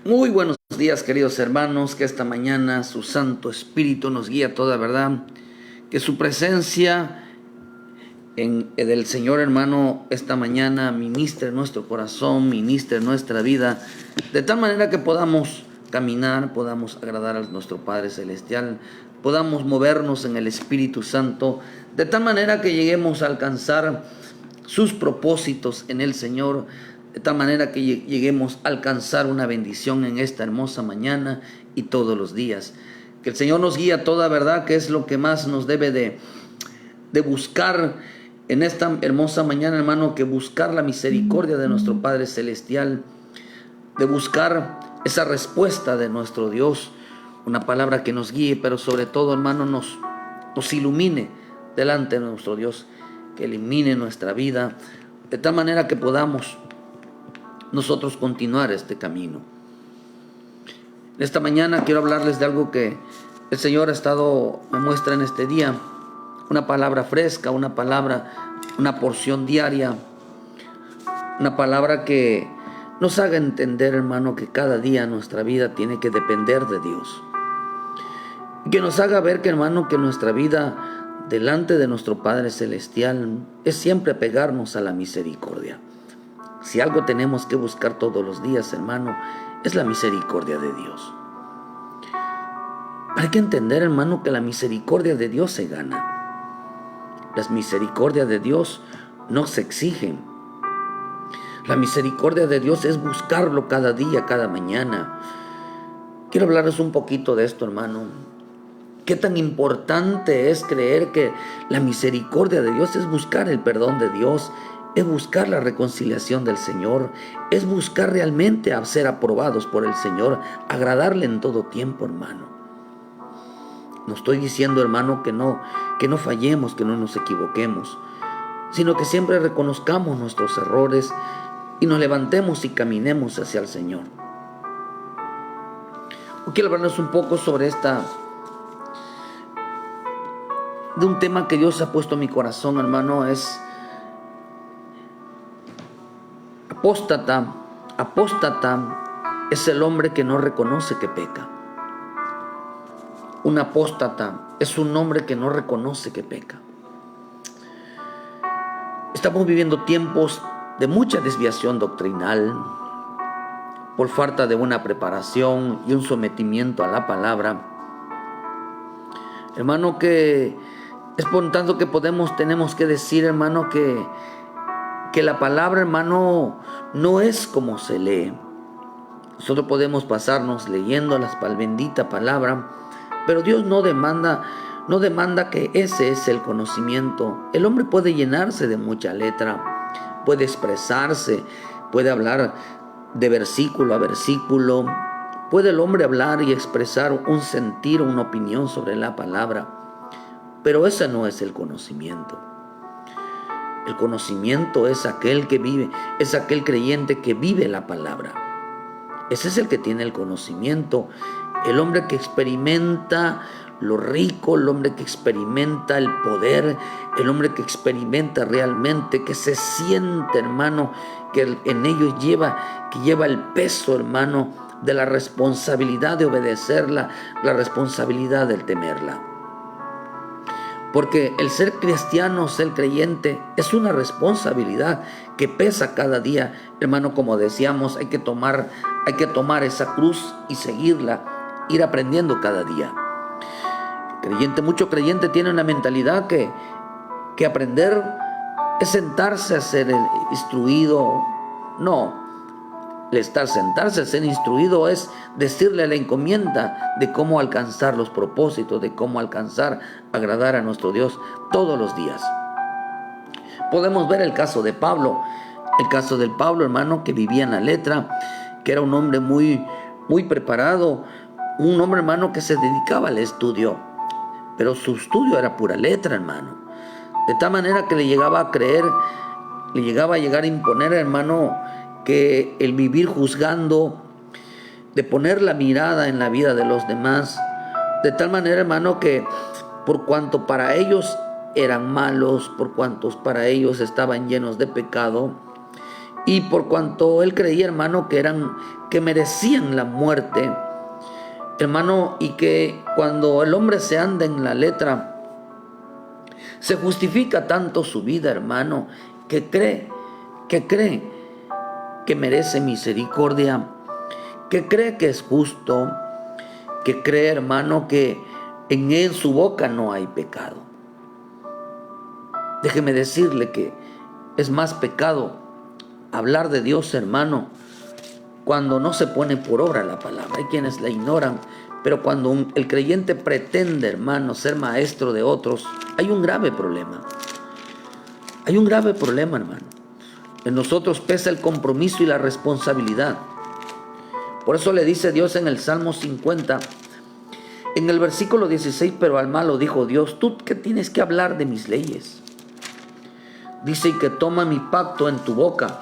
Muy buenos días, queridos hermanos, que esta mañana su Santo Espíritu nos guía a toda verdad, que su presencia del Señor, hermano, esta mañana ministre nuestro corazón, ministre nuestra vida, de tal manera que podamos caminar, podamos agradar a nuestro Padre Celestial, podamos movernos en el Espíritu Santo, de tal manera que lleguemos a alcanzar sus propósitos en el Señor, de tal manera que lleguemos a alcanzar una bendición en esta hermosa mañana y todos los días. Que el Señor nos guíe a toda verdad, que es lo que más nos debe de buscar en esta hermosa mañana, hermano, que buscar la misericordia de nuestro Padre Celestial, de buscar esa respuesta de nuestro Dios, una palabra que nos guíe, pero sobre todo, hermano, nos ilumine delante de nuestro Dios, que ilumine nuestra vida, de tal manera que podamos nosotros continuar este camino. Esta mañana quiero hablarles de algo que el Señor me muestra en este día, una palabra fresca, una palabra, una porción diaria, una palabra que nos haga entender, hermano, que cada día nuestra vida tiene que depender de Dios. Y que nos haga ver que, hermano, que nuestra vida delante de nuestro Padre Celestial es siempre pegarnos a la misericordia. Si algo tenemos que buscar todos los días, hermano, es la misericordia de Dios. Hay que entender, hermano, que la misericordia de Dios se gana. Las misericordias de Dios no se exigen. La misericordia de Dios es buscarlo cada día, cada mañana. Quiero hablarles un poquito de esto, hermano. Qué tan importante es creer que la misericordia de Dios es buscar el perdón de Dios, es buscar la reconciliación del Señor, es buscar realmente a ser aprobados por el Señor, agradarle en todo tiempo, hermano. No estoy diciendo, hermano, que no fallemos, que no nos equivoquemos, sino que siempre reconozcamos nuestros errores y nos levantemos y caminemos hacia el Señor. Hoy quiero hablarles un poco sobre de un tema que Dios ha puesto en mi corazón, hermano, es apóstata. Apóstata es el hombre que no reconoce que peca. Un apóstata es un hombre que no reconoce que peca. Estamos viviendo tiempos de mucha desviación doctrinal por falta de una preparación y un sometimiento a la palabra. Hermano, que es por tanto que tenemos que decir, hermano, que la palabra, hermano, no es como se lee. Nosotros podemos pasarnos leyendo la bendita palabra, pero Dios no demanda que ese es el conocimiento. El hombre puede llenarse de mucha letra, puede expresarse, puede hablar de versículo a versículo, puede el hombre hablar y expresar un sentir, una opinión sobre la palabra, pero ese no es el conocimiento. El conocimiento es aquel que vive, es aquel creyente que vive la palabra. Ese es el que tiene el conocimiento, el hombre que experimenta lo rico, el hombre que experimenta el poder, el hombre que experimenta realmente, que se siente, hermano, que en ellos lleva el peso, hermano, de la responsabilidad de obedecerla, la responsabilidad del temerla. Porque el ser cristiano, ser creyente, es una responsabilidad que pesa cada día. Hermano, como decíamos, hay que tomar esa cruz y seguirla, ir aprendiendo cada día. Mucho creyente tiene una mentalidad que aprender es sentarse a ser instruido. No. Sentarse a ser instruido es decirle la encomienda de cómo alcanzar los propósitos, de cómo agradar a nuestro Dios todos los días. Podemos ver el caso de Pablo, hermano, que vivía en la letra, que era un hombre muy, muy preparado, un hombre, hermano, que se dedicaba al estudio, pero su estudio era pura letra, hermano, de tal manera que le llegaba a llegar a imponer, hermano, que el vivir juzgando, de poner la mirada en la vida de los demás, de tal manera, hermano, que por cuanto para ellos eran malos, por cuantos para ellos estaban llenos de pecado, Y por cuanto él creía, hermano, que merecían la muerte, hermano, y que cuando el hombre se anda en la letra, se justifica tanto su vida, hermano, que cree que merece misericordia, que cree que es justo, que cree, hermano, que en su boca no hay pecado. Déjeme decirle que es más pecado hablar de Dios, hermano, cuando no se pone por obra la palabra. Hay quienes la ignoran, pero cuando el creyente pretende, hermano, ser maestro de otros, hay un grave problema. Hay un grave problema, hermano. En nosotros pesa el compromiso y la responsabilidad. Por eso le dice Dios en el Salmo 50, en el versículo 16, pero al malo dijo Dios, ¿tú qué tienes que hablar de mis leyes? Dice, y que toma mi pacto en tu boca,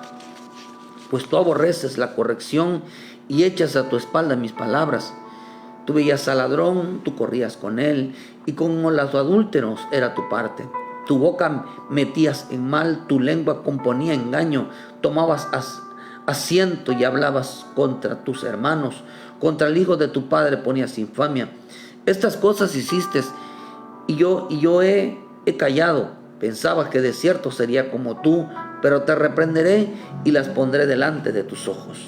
pues tú aborreces la corrección y echas a tu espalda mis palabras. Tú veías al ladrón, tú corrías con él, y con los adúlteros era tu parte. Tu boca metías en mal, tu lengua componía engaño, tomabas asiento y hablabas contra tus hermanos, contra el hijo de tu padre ponías infamia. Estas cosas hiciste y yo he callado. Pensaba que de cierto sería como tú, pero te reprenderé y las pondré delante de tus ojos.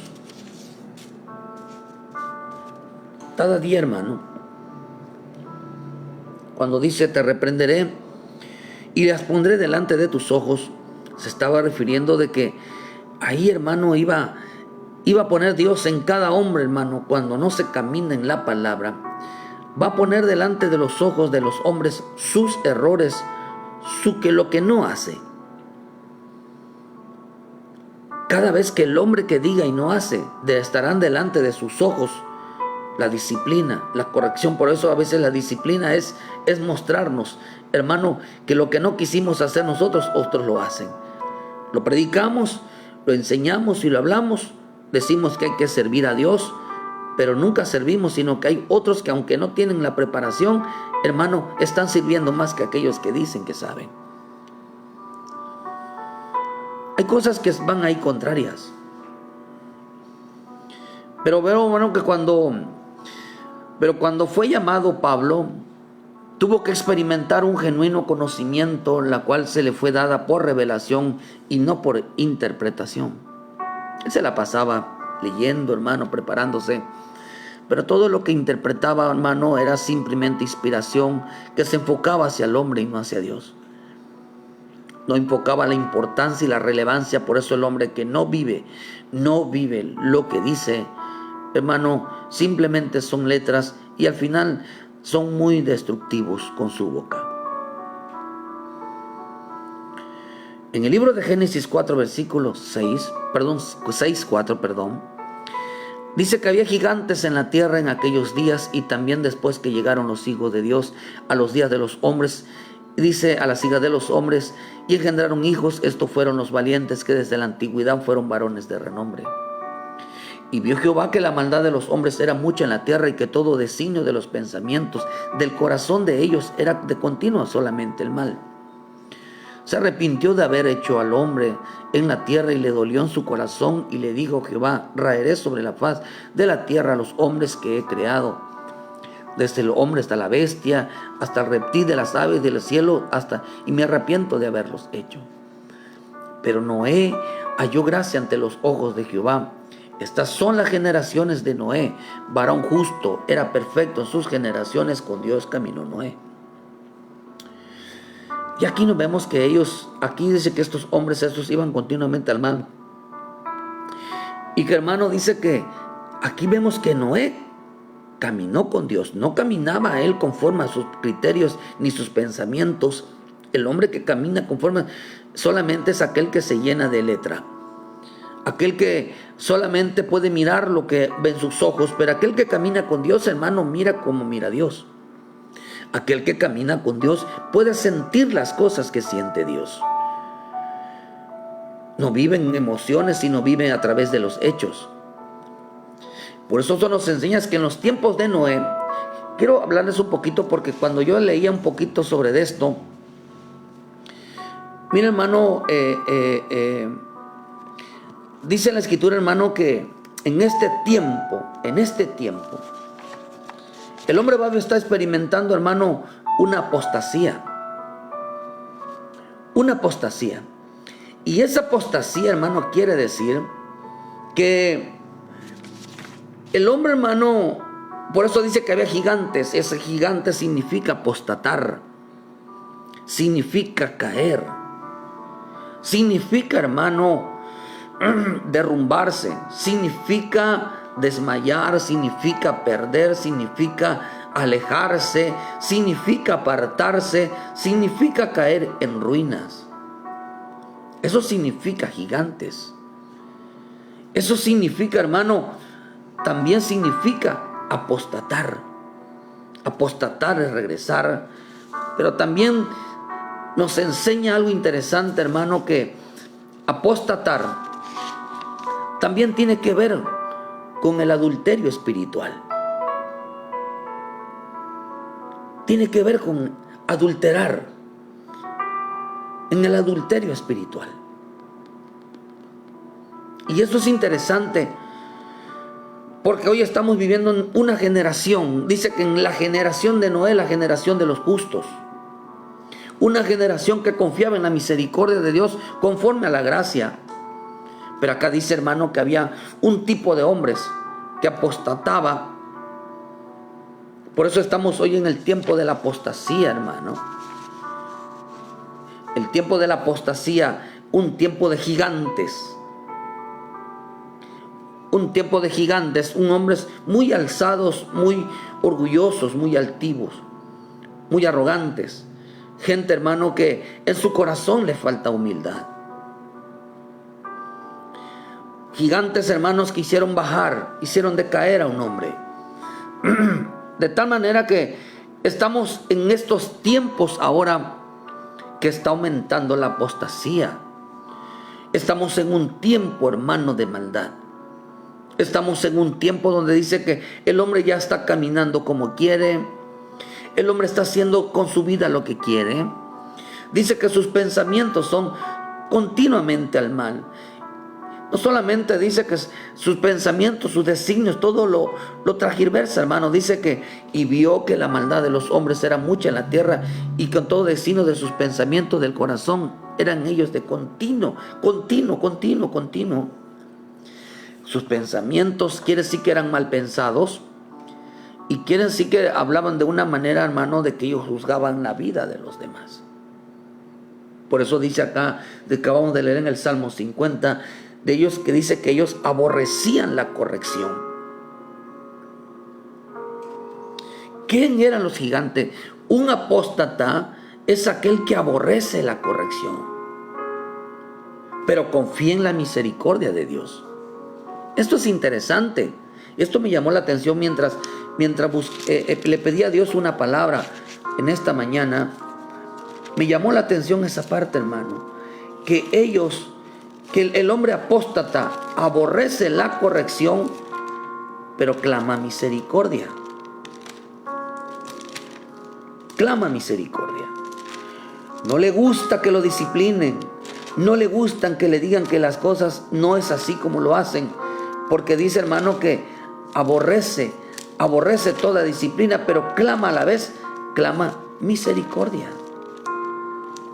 Cada día, hermano, cuando dice te reprenderé y las pondré delante de tus ojos, se estaba refiriendo de que ahí, hermano, iba a poner Dios en cada hombre, hermano, cuando no se camina en la palabra. Va a poner delante de los ojos de los hombres sus errores, lo que no hace. Cada vez que el hombre que diga y no hace, estarán delante de sus ojos la disciplina, la corrección. Por eso a veces la disciplina es mostrarnos, hermano, que lo que no quisimos hacer nosotros, otros lo hacen. Lo predicamos, lo enseñamos y lo hablamos, decimos que hay que servir a Dios, pero nunca servimos, sino que hay otros que aunque no tienen la preparación, hermano, están sirviendo más que aquellos que dicen que saben. Hay cosas que van ahí contrarias. Pero veo, hermano, que cuando fue llamado Pablo, tuvo que experimentar un genuino conocimiento, la cual se le fue dada por revelación y no por interpretación. Él se la pasaba leyendo, hermano, preparándose. Pero todo lo que interpretaba, hermano, era simplemente inspiración que se enfocaba hacia el hombre y no hacia Dios. No enfocaba la importancia y la relevancia. Por eso el hombre que no vive lo que dice, hermano, simplemente son letras y al final son muy destructivos con su boca. En el libro de Génesis 4, versículo 6:4, dice que había gigantes en la tierra en aquellos días y también después que llegaron los hijos de Dios a los días de los hombres. Dice a las hijas de los hombres y engendraron hijos. Estos fueron los valientes que desde la antigüedad fueron varones de renombre. Y vio Jehová que la maldad de los hombres era mucha en la tierra y que todo designio de los pensamientos del corazón de ellos era de continuo solamente el mal. Se arrepintió de haber hecho al hombre en la tierra y le dolió en su corazón y le dijo Jehová, raeré sobre la faz de la tierra a los hombres que he creado, desde el hombre hasta la bestia, hasta el reptil de las aves del cielo, y me arrepiento de haberlos hecho. Pero Noé halló gracia ante los ojos de Jehová. Estas son las generaciones de Noé, varón justo, era perfecto en sus generaciones, con Dios caminó Noé. Y aquí nos vemos que aquí dice que estos hombres iban continuamente al mal. Y que, hermano, dice que aquí vemos que Noé caminó con Dios, no caminaba él conforme a sus criterios ni sus pensamientos. El hombre que camina conforme solamente es aquel que se llena de letra, aquel que solamente puede mirar lo que ven sus ojos, pero aquel que camina con Dios, hermano, mira como mira Dios. Aquel que camina con Dios puede sentir las cosas que siente Dios. No vive en emociones, sino vive a través de los hechos. Por eso nos enseñas que en los tiempos de Noé, quiero hablarles un poquito porque cuando yo leía un poquito sobre esto, mira, hermano, dice la Escritura, hermano, que en este tiempo, el hombre va a estar experimentando, hermano, una apostasía. Una apostasía. Y esa apostasía, hermano, quiere decir que el hombre, hermano, por eso dice que había gigantes. Ese gigante significa apostatar, significa caer, significa, hermano, derrumbarse, significa desmayar, significa perder, significa alejarse, significa apartarse, significa caer en ruinas. Eso significa gigantes. Eso significa, hermano, también significa apostatar. Apostatar es regresar. Pero también nos enseña algo interesante, hermano, que apostatar también tiene que ver con el adulterio espiritual. Tiene que ver con adulterar, en el adulterio espiritual. Y eso es interesante, porque hoy estamos viviendo en una generación, dice que en la generación de Noé, la generación de los justos, una generación que confiaba en la misericordia de Dios conforme a la gracia. Pero acá dice, hermano, que había un tipo de hombres que apostataba. Por eso estamos hoy en el tiempo de la apostasía, hermano. El tiempo de la apostasía, un tiempo de gigantes. Un tiempo de gigantes, hombres muy alzados, muy orgullosos, muy altivos, muy arrogantes. Gente, hermano, que en su corazón le falta humildad. Gigantes, hermanos, que hicieron bajar, hicieron decaer a un hombre. De tal manera que estamos en estos tiempos ahora que está aumentando la apostasía. Estamos en un tiempo, hermano, de maldad. Estamos en un tiempo donde dice que el hombre ya está caminando como quiere. El hombre está haciendo con su vida lo que quiere. Dice que sus pensamientos son continuamente al mal. No solamente dice que sus pensamientos, sus designios, todo lo transgiversa, hermano. Dice que y vio que la maldad de los hombres era mucha en la tierra, y con todo designio de sus pensamientos del corazón eran ellos de continuo. Sus pensamientos quiere decir que eran mal pensados, y quiere decir que hablaban de una manera, hermano, de que ellos juzgaban la vida de los demás. Por eso dice acá, acabamos de leer en el Salmo 50, de ellos, que dice que ellos aborrecían la corrección. ¿Quién eran los gigantes? Un apóstata es aquel que aborrece la corrección, pero confía en la misericordia de Dios. Esto es interesante. Esto me llamó la atención mientras le pedí a Dios una palabra en esta mañana. Me llamó la atención esa parte, hermano, que el hombre apóstata aborrece la corrección, pero clama misericordia. Clama misericordia. No le gusta que lo disciplinen, no le gustan que le digan que las cosas no es así como lo hacen, porque dice, hermano, que aborrece toda disciplina, pero clama a la vez, clama misericordia.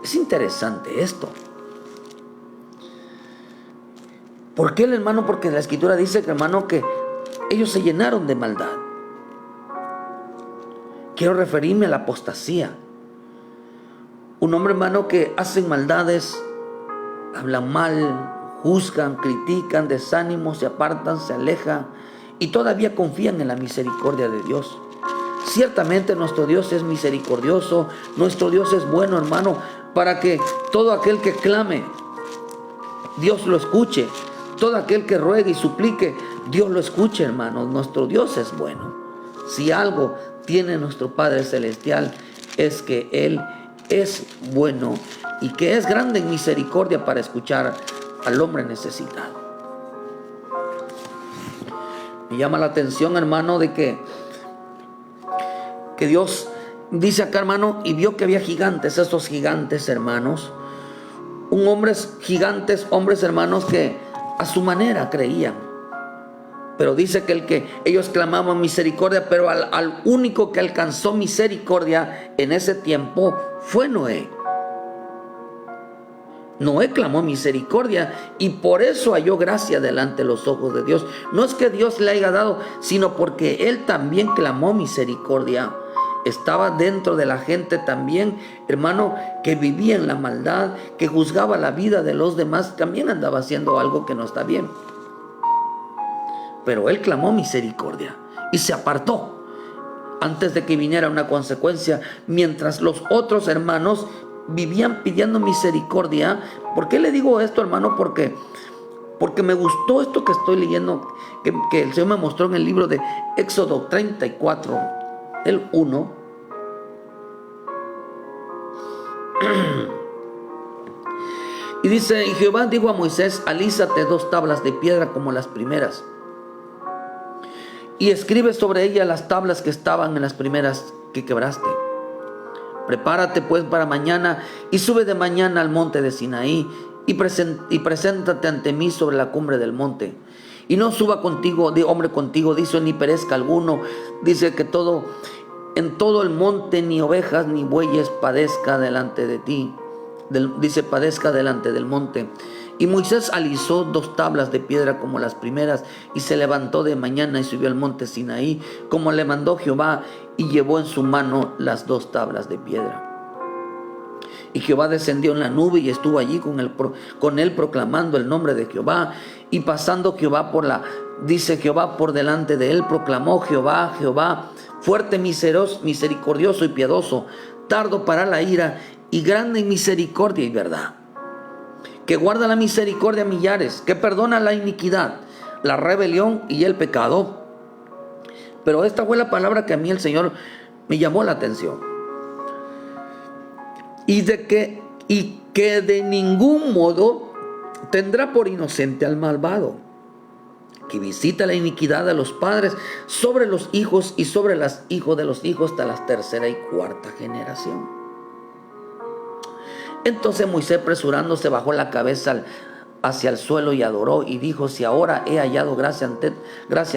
Es interesante esto. ¿Por qué, hermano? Porque la Escritura dice que, hermano, que ellos se llenaron de maldad. Quiero referirme a la apostasía. Un hombre, hermano, que hacen maldades, hablan mal, juzgan, critican, desánimo, se apartan, se alejan y todavía confían en la misericordia de Dios. Ciertamente nuestro Dios es misericordioso, nuestro Dios es bueno, hermano, para que todo aquel que clame, Dios lo escuche. Todo aquel que ruegue y suplique, Dios lo escuche, hermano. Nuestro Dios es bueno. Si algo tiene nuestro Padre Celestial, es que Él es bueno y que es grande en misericordia para escuchar al hombre necesitado. Me llama la atención, hermano, de que Dios dice acá, hermano, y vio que había gigantes. Estos gigantes, hermanos, hombres gigantes, hombres, hermanos, que a su manera creían. Pero dice que ellos clamaban misericordia, pero al único que alcanzó misericordia en ese tiempo fue Noé. Noé clamó misericordia y por eso halló gracia delante de los ojos de Dios. No es que Dios le haya dado, sino porque él también clamó misericordia. Estaba dentro de la gente también, hermano, que vivía en la maldad, que juzgaba la vida de los demás, también andaba haciendo algo que no está bien. Pero él clamó misericordia y se apartó antes de que viniera una consecuencia, mientras los otros hermanos vivían pidiendo misericordia. ¿Por qué le digo esto, hermano? Porque me gustó esto que estoy leyendo, que el Señor me mostró en el libro de Éxodo 34, el 1. Y dice: y Jehová dijo a Moisés: alízate 2 tablas de piedra como las primeras, y escribe sobre ellas las tablas que estaban en las primeras que quebraste. Prepárate pues para mañana y sube de mañana al monte de Sinaí y preséntate ante mí sobre la cumbre del monte. Y no suba contigo de hombre contigo, dice, ni perezca alguno. Dice que en todo el monte ni ovejas ni bueyes padezca delante de ti. Dice, padezca delante del monte. Y Moisés alisó 2 tablas de piedra como las primeras, y se levantó de mañana y subió al monte Sinaí, como le mandó Jehová, y llevó en su mano las 2 tablas de piedra. Y Jehová descendió en la nube y estuvo allí con él proclamando el nombre de Jehová. Y pasando Jehová Jehová por delante de él, proclamó: Jehová, Jehová, fuerte, misericordioso y piadoso, tardo para la ira y grande en misericordia y verdad, que guarda la misericordia a millares, que perdona la iniquidad, la rebelión y el pecado. Pero esta fue la palabra que a mí el Señor me llamó la atención. Y que de ningún modo tendrá por inocente al malvado, que visita la iniquidad de los padres sobre los hijos y sobre los hijos de los hijos hasta la 3ª y 4ª generación. Entonces Moisés, apresurándose, bajó la cabeza hacia el suelo y adoró y dijo: si ahora he hallado gracia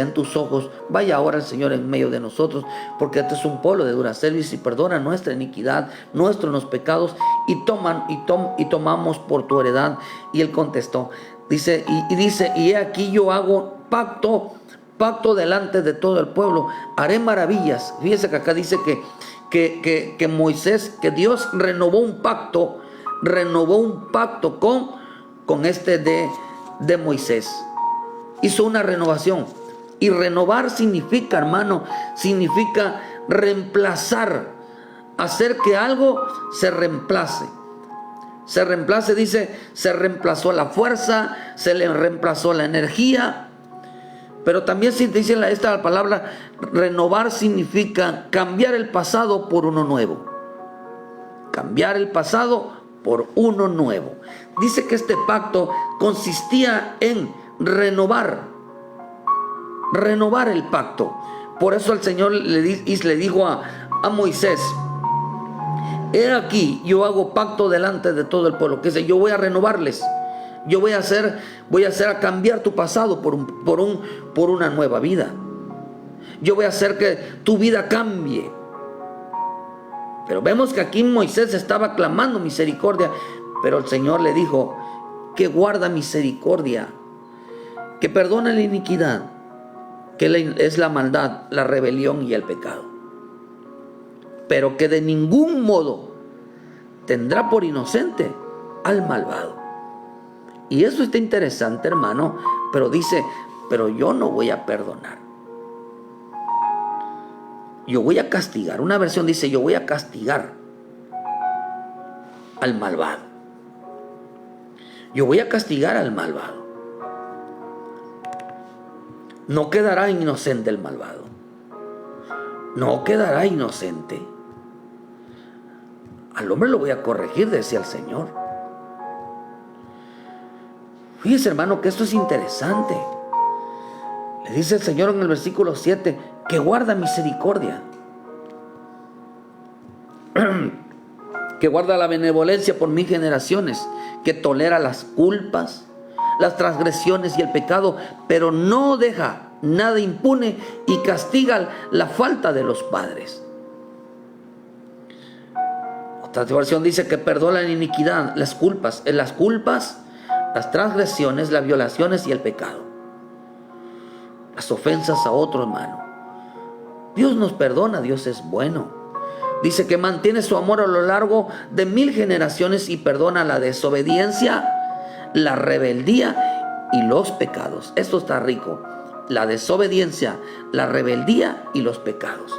en tus ojos, vaya ahora el Señor en medio de nosotros, porque este es un pueblo de dura cerviz, y perdona nuestra iniquidad, nuestros pecados, y tomamos por tu heredad. Y él contestó, dice, y he aquí yo hago pacto delante de todo el pueblo, haré maravillas. Fíjese que acá dice que Moisés, que Dios renovó un pacto con de Moisés. Hizo una renovación. Y renovar significa, hermano, significa reemplazar, hacer que algo se reemplace. Se reemplace, dice, se reemplazó la fuerza, se le reemplazó la energía. Pero también se dice esta palabra, renovar significa cambiar el pasado por uno nuevo. Cambiar el pasado por uno nuevo. Dice que este pacto consistía en renovar el pacto. Por eso el Señor le dijo a Moisés: he aquí, yo hago pacto delante de todo el pueblo, que dice, yo voy a renovarles. Yo voy a hacer a cambiar tu pasado por una nueva vida. Yo voy a hacer que tu vida cambie. Pero vemos que aquí Moisés estaba clamando misericordia, pero el Señor le dijo que guarda misericordia, que perdona la iniquidad, que es la maldad, la rebelión y el pecado, pero que de ningún modo tendrá por inocente al malvado. Y eso está interesante, hermano, pero dice, pero yo no voy a perdonar. Yo voy a castigar. Una versión dice, yo voy a castigar al malvado. Yo voy a castigar al malvado. No quedará inocente el malvado. No quedará inocente. Al hombre lo voy a corregir, decía el Señor. Fíjese, hermano, que esto es interesante. Le dice el Señor en el versículo 7 que guarda misericordia, que guarda la benevolencia por 1000 generaciones, que tolera las culpas, las transgresiones y el pecado, pero no deja nada impune y castiga la falta de los padres. Otra versión dice que perdona la iniquidad, las culpas, las transgresiones, las violaciones y el pecado, las ofensas a otro hermano. Dios nos perdona, Dios es bueno. Dice que mantiene su amor a lo largo de 1000 generaciones y perdona la desobediencia, la rebeldía y los pecados. Esto está rico. La desobediencia, la rebeldía y los pecados.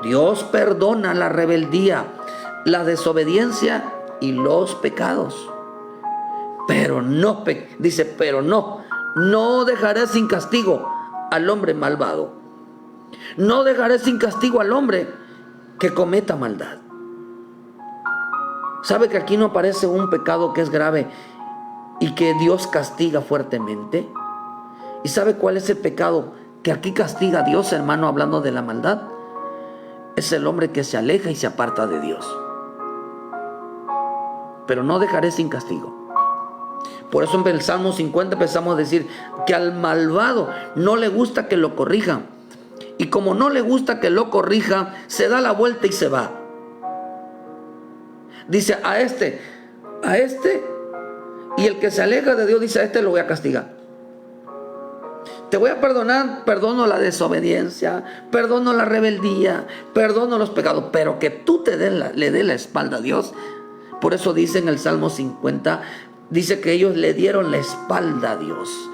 Dios perdona la rebeldía, la desobediencia y los pecados. Pero no, dice, pero no dejaré sin castigo al hombre malvado. No dejaré sin castigo al hombre que cometa maldad. ¿Sabe que aquí no aparece un pecado que es grave y que Dios castiga fuertemente? ¿Y sabe cuál es el pecado que aquí castiga a Dios, hermano, hablando de la maldad? Es el hombre que se aleja y se aparta de Dios. Pero no dejaré sin castigo. Por eso en el Salmo 50 empezamos a decir que al malvado no le gusta que lo corrijan. Y como no le gusta que lo corrija, se da la vuelta y se va. Dice a este, y el que se aleja de Dios dice, a este lo voy a castigar. Te voy a perdonar, perdono la desobediencia, perdono la rebeldía, perdono los pecados, pero que tú le des la espalda a Dios. Por eso dice en el Salmo 50, dice que ellos le dieron la espalda a Dios.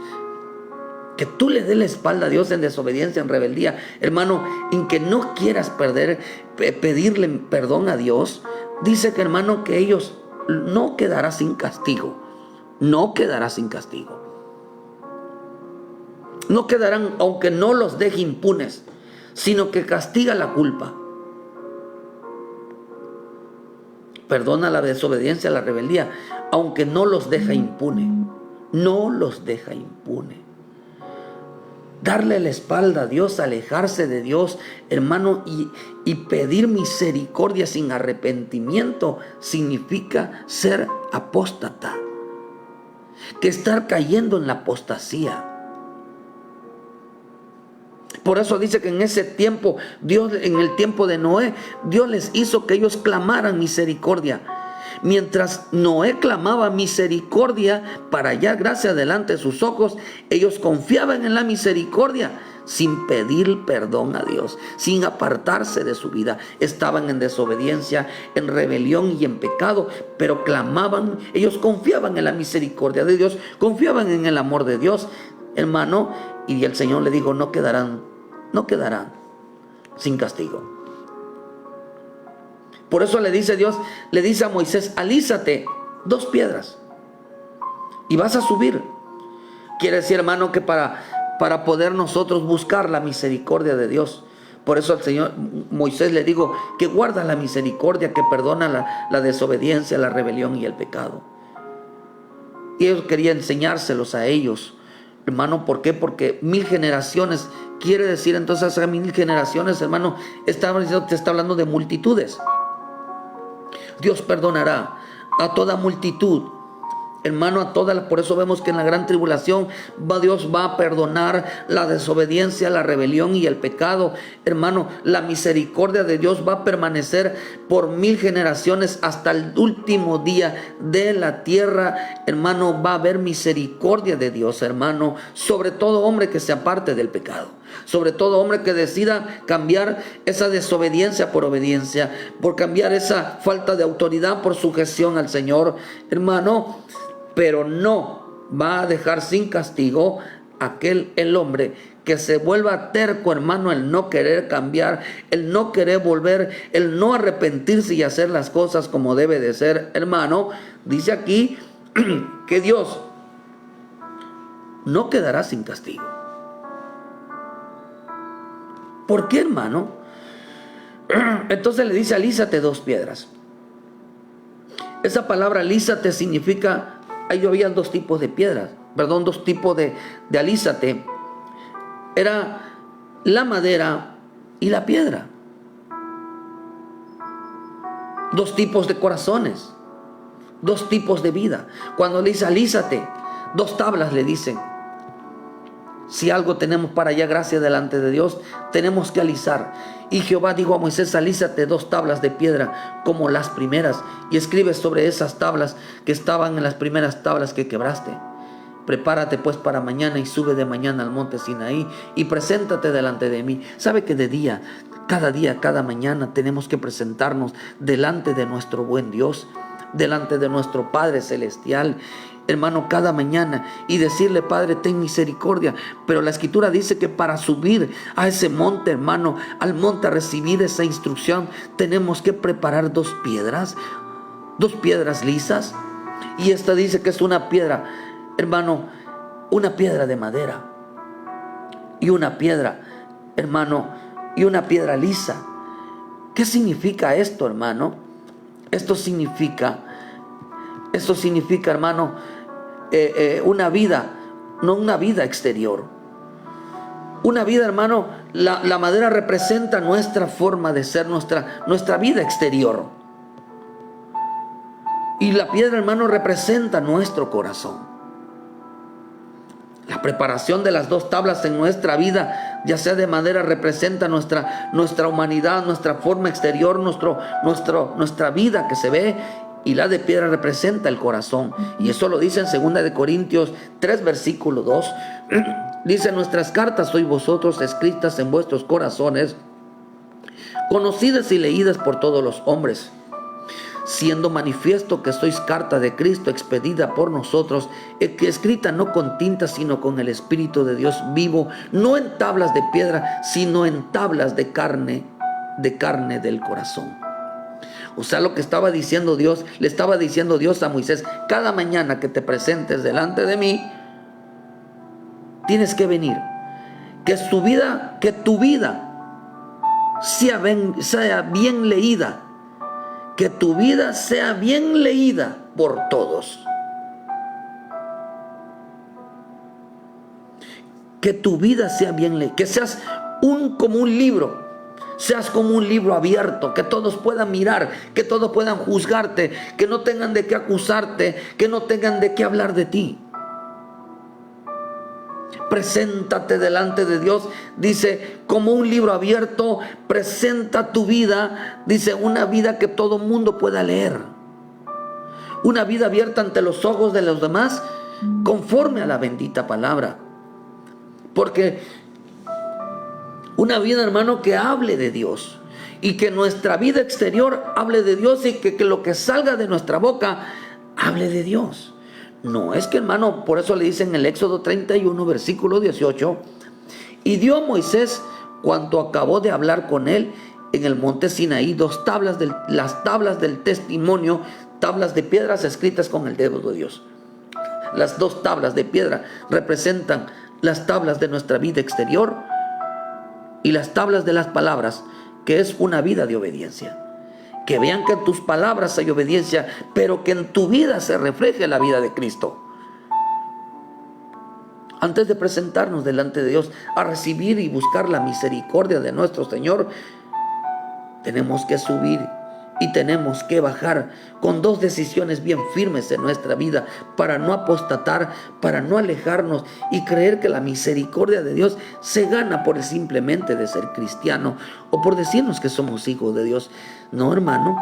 Que tú le des la espalda a Dios en desobediencia, en rebeldía, hermano, en que no quieras pedirle perdón a Dios. Dice que, hermano, que ellos no quedará sin castigo. No quedará sin castigo. No quedarán, aunque no los deje impunes, sino que castiga la culpa. Perdona la desobediencia, la rebeldía, aunque no los deja impune. No los deja impune. Darle la espalda a Dios, alejarse de Dios, hermano, y pedir misericordia sin arrepentimiento significa ser apóstata, que estar cayendo en la apostasía. Por eso dice que en ese tiempo, Dios, en el tiempo de Noé, Dios les hizo que ellos clamaran misericordia. Mientras Noé clamaba misericordia para hallar gracia delante de sus ojos, ellos confiaban en la misericordia sin pedir perdón a Dios, sin apartarse de su vida. Estaban en desobediencia, en rebelión y en pecado, pero clamaban, ellos confiaban en la misericordia de Dios, confiaban en el amor de Dios, hermano, y el Señor le dijo, no quedarán sin castigo. Por eso le dice Dios, le dice a Moisés, alízate 2 piedras y vas a subir. Quiere decir, hermano, que para poder nosotros buscar la misericordia de Dios. Por eso al Señor Moisés le digo que guarda la misericordia, que perdona la desobediencia, la rebelión y el pecado. Y ellos querían enseñárselos a ellos, hermano. ¿Por qué? Porque 1000 generaciones, quiere decir entonces a 1000 generaciones, hermano, te está hablando de multitudes. Dios perdonará a toda multitud, hermano, a todas. Por eso vemos que en la gran tribulación Dios va a perdonar la desobediencia, la rebelión y el pecado. Hermano, la misericordia de Dios va a permanecer por 1000 generaciones hasta el último día de la tierra. Hermano, va a haber misericordia de Dios, hermano, sobre todo hombre que se aparte del pecado. Sobre todo hombre que decida cambiar esa desobediencia por obediencia, por cambiar esa falta de autoridad por sujeción al Señor, hermano. Pero no va a dejar sin castigo el hombre que se vuelva terco, hermano, el no querer cambiar, el no querer volver, el no arrepentirse y hacer las cosas como debe de ser, hermano. Dice aquí que Dios no quedará sin castigo. ¿Por qué, hermano? Entonces le dice, alízate 2 piedras. Esa palabra alízate significa, ahí había 2 tipos de piedras, 2 tipos de alízate. Era la madera y la piedra. 2 tipos de corazones, 2 tipos de vida. Cuando le dice alízate, 2 tablas le dicen. Si algo tenemos para hallar gracia delante de Dios, tenemos que alisar. Y Jehová dijo a Moisés: alízate 2 tablas de piedra como las primeras, y escribe sobre esas tablas que estaban en las primeras tablas que quebraste. Prepárate pues para mañana y sube de mañana al monte Sinaí y preséntate delante de mí. ¿Sabe que de día, cada mañana tenemos que presentarnos delante de nuestro buen Dios, delante de nuestro Padre Celestial, hermano, cada mañana, y decirle: Padre, ten misericordia? Pero la Escritura dice que para subir a ese monte, hermano, al monte a recibir esa instrucción, tenemos que preparar 2 piedras lisas. Y esta dice que es una piedra, hermano, una piedra de madera y una piedra, hermano, y una piedra lisa. ¿Qué significa esto, hermano? Esto significa, hermano, una vida, no una vida exterior. Una vida, hermano, la madera representa nuestra forma de ser, nuestra vida exterior. Y la piedra, hermano, representa nuestro corazón. La preparación de las 2 tablas en nuestra vida, ya sea de madera, representa nuestra humanidad, nuestra forma exterior, nuestra vida que se ve. Y la de piedra representa el corazón. Y eso lo dice en 2 Corintios 3, versículo 2. Dice: nuestras cartas sois vosotros, escritas en vuestros corazones, conocidas y leídas por todos los hombres, siendo manifiesto que sois carta de Cristo, expedida por nosotros, que escrita no con tinta, sino con el Espíritu de Dios vivo, no en tablas de piedra, sino en tablas de carne del corazón. O sea, lo que estaba diciendo Dios, le estaba diciendo Dios a Moisés: cada mañana que te presentes delante de mí, tienes que venir. Que tu vida sea bien leída. Que tu vida sea bien leída por todos. Que tu vida sea bien leída. Que seas como un libro. Seas como un libro abierto, que todos puedan mirar, que todos puedan juzgarte, que no tengan de qué acusarte, que no tengan de qué hablar de ti. Preséntate delante de Dios, dice, como un libro abierto. Presenta tu vida, dice, una vida que todo mundo pueda leer. Una vida abierta ante los ojos de los demás, conforme a la bendita palabra. Porque una vida, hermano, que hable de Dios, y que nuestra vida exterior hable de Dios, y que lo que salga de nuestra boca hable de Dios. No es que, hermano, por eso le dicen en el Éxodo 31, versículo 18: y dio a Moisés, cuando acabó de hablar con él en el monte Sinaí, 2 tablas, las tablas del testimonio, tablas de piedras escritas con el dedo de Dios. Las 2 tablas de piedra representan las tablas de nuestra vida exterior, y las tablas de las palabras, que es una vida de obediencia. Que vean que en tus palabras hay obediencia, pero que en tu vida se refleje la vida de Cristo. Antes de presentarnos delante de Dios a recibir y buscar la misericordia de nuestro Señor, tenemos que subir y tenemos que bajar con 2 decisiones bien firmes en nuestra vida, para no apostatar, para no alejarnos y creer que la misericordia de Dios se gana por el simplemente de ser cristiano, o por decirnos que somos hijos de Dios. No, hermano,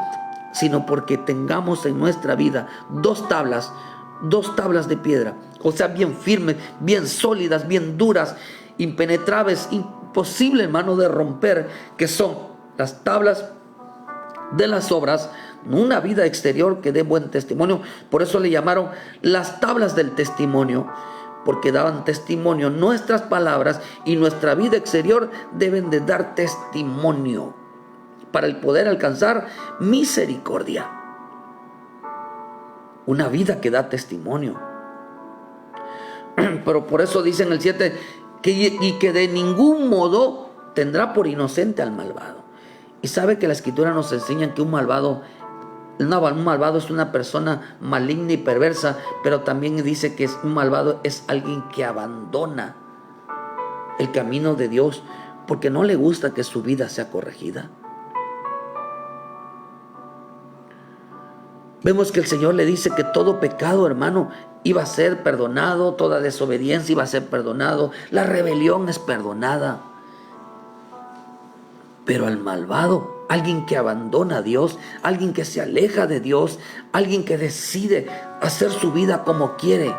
sino porque tengamos en nuestra vida 2 tablas de piedra, o sea, bien firmes, bien sólidas, bien duras, impenetrables, imposible, hermano, de romper, que son las tablas de las obras, una vida exterior que dé buen testimonio. Por eso le llamaron las tablas del testimonio, porque daban testimonio. Nuestras palabras y nuestra vida exterior deben de dar testimonio para el poder alcanzar misericordia. Una vida que da testimonio. Pero por eso dice en el 7 que de ningún modo tendrá por inocente al malvado. Y sabe que la Escritura nos enseña que un malvado es una persona maligna y perversa, pero también dice que un malvado es alguien que abandona el camino de Dios porque no le gusta que su vida sea corregida. Vemos que el Señor le dice que todo pecado, hermano, iba a ser perdonado, toda desobediencia iba a ser perdonado, la rebelión es perdonada. Pero al malvado, alguien que abandona a Dios, alguien que se aleja de Dios, alguien que decide hacer su vida como quiere.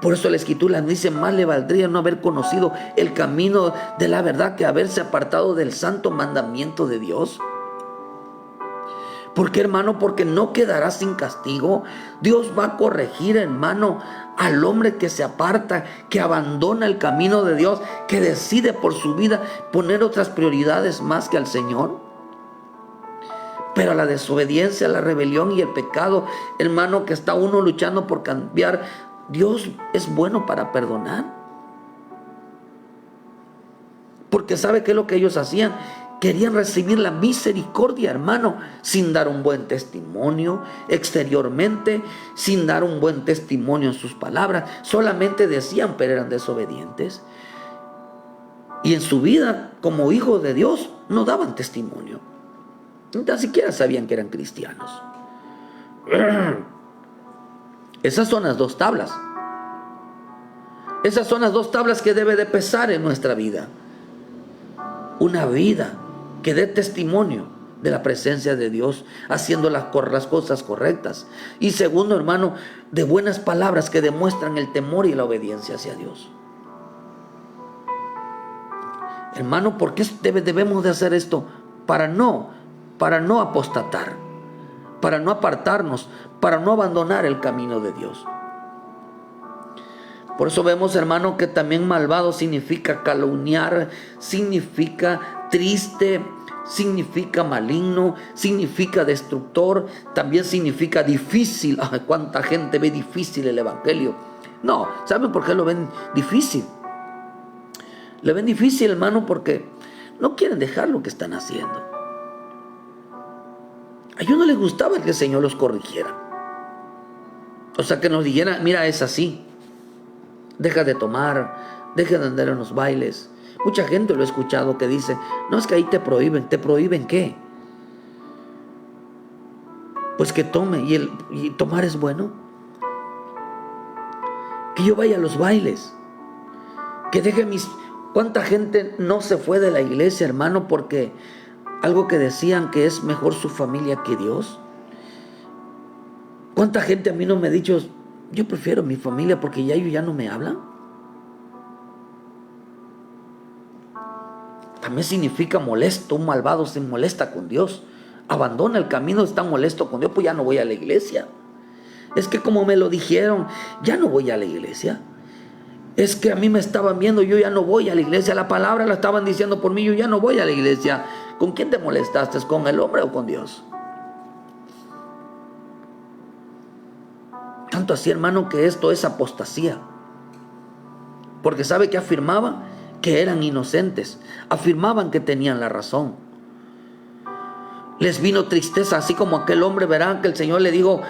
Por eso la Escritura dice: más le valdría no haber conocido el camino de la verdad que haberse apartado del santo mandamiento de Dios. ¿Por qué, hermano? Porque no quedará sin castigo. Dios va a corregir, hermano, al hombre que se aparta, que abandona el camino de Dios, que decide por su vida poner otras prioridades más que al Señor. Pero la desobediencia, la rebelión y el pecado, hermano, que está uno luchando por cambiar, Dios es bueno para perdonar. Porque ¿sabe qué es lo que ellos hacían? Querían recibir la misericordia, hermano, sin dar un buen testimonio exteriormente, sin dar un buen testimonio en sus palabras. Solamente decían, pero eran desobedientes. Y en su vida, como hijos de Dios, no daban testimonio. Ni siquiera sabían que eran cristianos. Esas son las dos tablas. Esas son las dos tablas que debe de pesar en nuestra vida. Una vida que dé testimonio de la presencia de Dios, haciendo las cosas correctas. Y segundo, hermano, de buenas palabras que demuestran el temor y la obediencia hacia Dios. Hermano, ¿por qué debemos de hacer esto? Para no apostatar, para no apartarnos, para no abandonar el camino de Dios. Por eso vemos, hermano, que también malvado significa calumniar, significa triste, significa maligno, significa destructor, también significa difícil. Ay, ¿cuánta gente ve difícil el evangelio? No, ¿saben por qué lo ven difícil? Lo ven difícil, hermano, porque no quieren dejar lo que están haciendo. A ellos no les gustaba que el Señor los corrigiera. O sea, que nos dijera: mira, es así. Deja de tomar, deja de andar en los bailes. Mucha gente lo he escuchado que dice: no, es que ahí te prohíben. ¿Te prohíben qué? Pues que tome. ¿Y tomar es bueno? Que yo vaya a los bailes. Que deje mis... ¿Cuánta gente no se fue de la iglesia, hermano, porque algo que decían que es mejor su familia que Dios? ¿Cuánta gente a mí no me ha dicho: yo prefiero mi familia porque ya ellos ya no me hablan? También significa molesto. Un malvado se molesta con Dios, abandona el camino, está molesto con Dios. Pues ya no voy a la iglesia. Es que como me lo dijeron, ya no voy a la iglesia. Es que a mí me estaban viendo, yo ya no voy a la iglesia. La palabra la estaban diciendo por mí, yo ya no voy a la iglesia. ¿Con quién te molestaste? ¿Con el hombre o con Dios? Tanto así, hermano, que esto es apostasía. Porque ¿sabe qué afirmaba? Que eran inocentes. Afirmaban que tenían la razón. Les vino tristeza, así como aquel hombre, verán, que el Señor le dijo,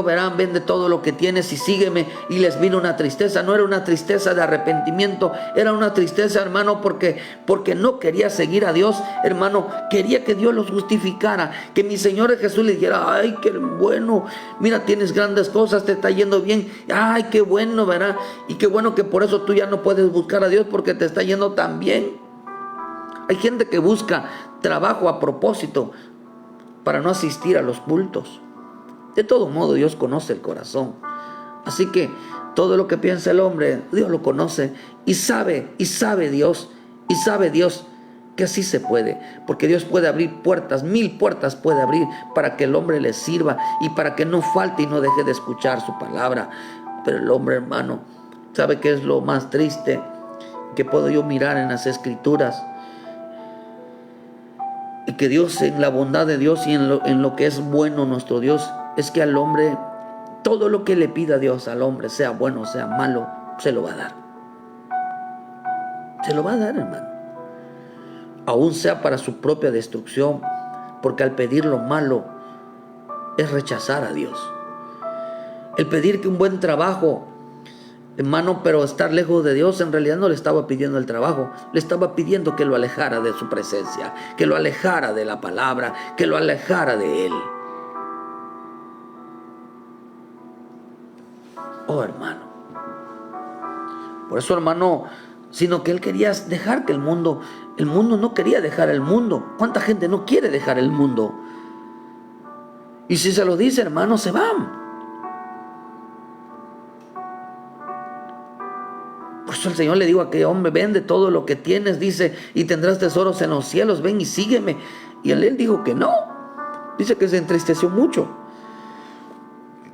verán, vende todo lo que tienes y sígueme. Y les vino una tristeza. No era una tristeza de arrepentimiento, era una tristeza, hermano, porque no quería seguir a Dios, hermano. Quería que Dios los justificara, que mi Señor Jesús le dijera: ay, qué bueno, mira, tienes grandes cosas, te está yendo bien. Ay, qué bueno, verán, y qué bueno que por eso tú ya no puedes buscar a Dios porque te está yendo tan bien. Hay gente que busca trabajo a propósito para no asistir a los cultos. De todo modo, Dios conoce el corazón. Así que todo lo que piensa el hombre, Dios lo conoce y sabe Dios que así se puede, porque Dios puede abrir puertas, 1000 puertas puede abrir para que el hombre le sirva y para que no falte y no deje de escuchar su palabra. Pero el hombre, hermano, ¿sabe qué es lo más triste que puedo yo mirar en las Escrituras? Y que Dios, en la bondad de Dios y en lo que es bueno nuestro Dios, es que al hombre, todo lo que le pida Dios al hombre, sea bueno o sea malo, se lo va a dar. Se lo va a dar, hermano. Aún sea para su propia destrucción, porque al pedir lo malo es rechazar a Dios. El pedir que un buen trabajo, hermano, pero estar lejos de Dios, en realidad no le estaba pidiendo el trabajo, le estaba pidiendo que lo alejara de su presencia, que lo alejara de la palabra, que lo alejara de Él. Oh, hermano, Por eso, hermano, sino que él quería dejar que el mundo no quería dejar el mundo. ¿Cuánta gente no quiere dejar el mundo? Y si se lo dice, hermano, se van. Por eso el Señor le dijo a aquel hombre: vende todo lo que tienes, dice, y tendrás tesoros en los cielos, ven y sígueme. Y él dijo que no. Dice que se entristeció mucho.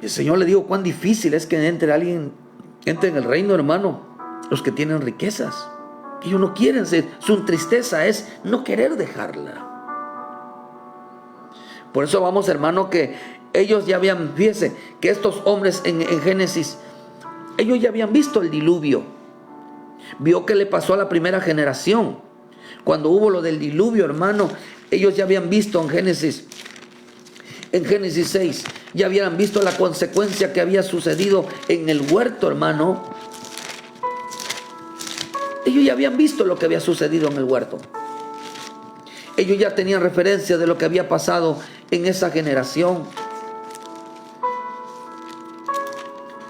El Señor le dijo: cuán difícil es que entre en el reino, hermano, los que tienen riquezas. Ellos no quieren ser, su tristeza es no querer dejarla. Por eso vamos, hermano, que ellos ya habían, fíjese, que estos hombres en Génesis, ellos ya habían visto el diluvio. Vio que le pasó a la primera generación. Cuando hubo lo del diluvio, hermano, ellos ya habían visto en Génesis 6, ya habían visto la consecuencia que había sucedido en el huerto, hermano. Ellos ya habían visto lo que había sucedido en el huerto. Ellos ya tenían referencia de lo que había pasado en esa generación.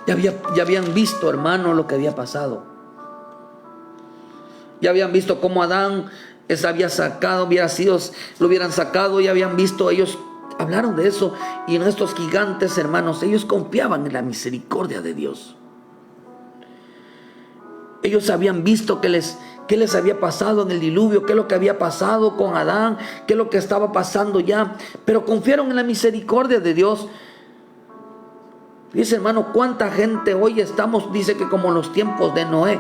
Ya habían visto, hermano, lo que había pasado. Ya habían visto cómo Adán lo hubieran sacado. Ya habían visto, ellos hablaron de eso. Y en estos gigantes, hermanos, ellos confiaban en la misericordia de Dios. Ellos habían visto qué les había pasado en el diluvio, qué es lo que había pasado con Adán, qué es lo que estaba pasando ya, pero confiaron en la misericordia de Dios. Dice, hermano, cuánta gente hoy estamos, dice que como en los tiempos de Noé.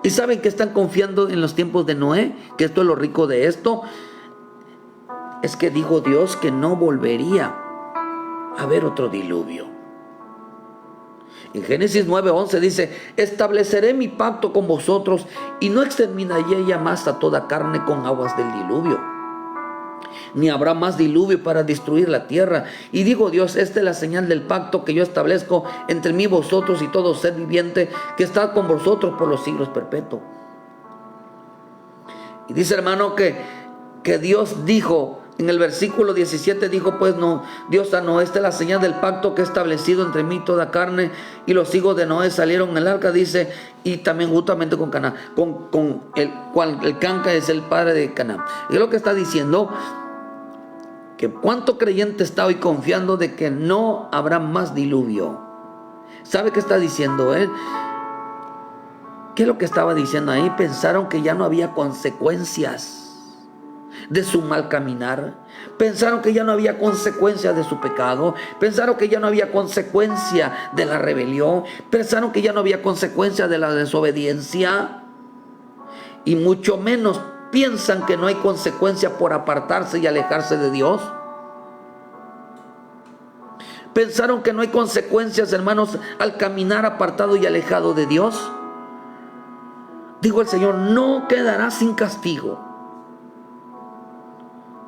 ¿Y saben que están confiando en los tiempos de Noé? Que esto es lo rico de esto. Es que dijo Dios que no volvería a haber otro diluvio. En Génesis 9:11 dice: estableceré mi pacto con vosotros y no exterminaré ya más a toda carne con aguas del diluvio, ni habrá más diluvio para destruir la tierra. Y digo Dios: esta es la señal del pacto que yo establezco entre mí, vosotros y todo ser viviente que está con vosotros por los siglos perpetuos. Y dice, hermano, que Dios dijo en el versículo 17, dijo pues no, Dios a Noé: esta es la señal del pacto que he establecido entre mí y toda carne. Y los hijos de Noé salieron en el arca, dice, y también justamente con Canaán, con el Canca es el padre de Canaán. Y es lo que está diciendo, que cuánto creyente está hoy confiando de que no habrá más diluvio. ¿Sabe qué está diciendo él? ¿Qué es lo que estaba diciendo ahí? Pensaron que ya no había consecuencias de su mal caminar. Pensaron que ya no había consecuencia de su pecado. Pensaron que ya no había consecuencia de la rebelión. Pensaron que ya no había consecuencia de la desobediencia. Y mucho menos piensan que no hay consecuencia por apartarse y alejarse de Dios. Pensaron que no hay consecuencias, hermanos, al caminar apartado y alejado de Dios. Digo el Señor: no quedará sin castigo.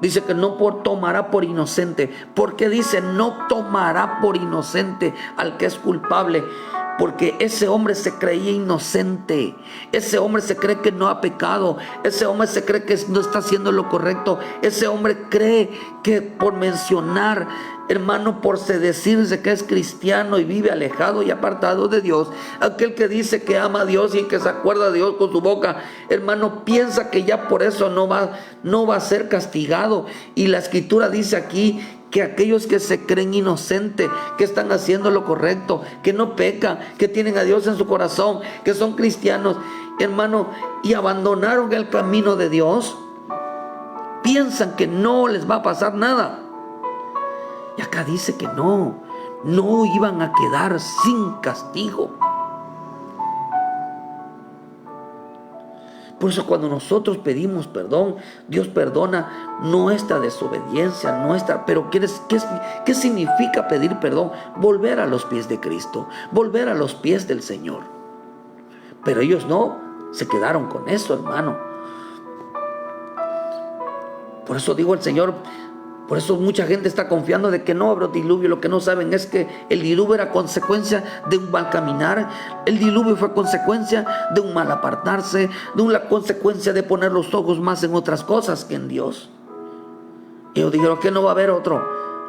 Dice que no tomará por inocente. ¿Por qué dice no tomará por inocente al que es culpable? Porque ese hombre se creía inocente. Ese hombre se cree que no ha pecado. Ese hombre se cree que no está haciendo lo correcto. Ese hombre cree que por mencionar, hermano, por decirse que es cristiano y vive alejado y apartado de Dios, aquel que dice que ama a Dios y que se acuerda de Dios con su boca, hermano, piensa que ya por eso no va a ser castigado. Y la escritura dice aquí que aquellos que se creen inocentes, que están haciendo lo correcto, que no pecan, que tienen a Dios en su corazón, que son cristianos, hermano, y abandonaron el camino de Dios, piensan que no les va a pasar nada. Y acá dice que no iban a quedar sin castigo. Por eso cuando nosotros pedimos perdón, Dios perdona nuestra desobediencia, pero ¿qué significa pedir perdón? Volver a los pies de Cristo, volver a los pies del Señor. Pero ellos no se quedaron con eso, hermano. Por eso digo el Señor, por eso mucha gente está confiando de que no habrá diluvio. Lo que no saben es que el diluvio era consecuencia de un mal caminar. El diluvio fue consecuencia de un mal apartarse, de una consecuencia de poner los ojos más en otras cosas que en Dios. Y ellos dijeron que no va a haber otro.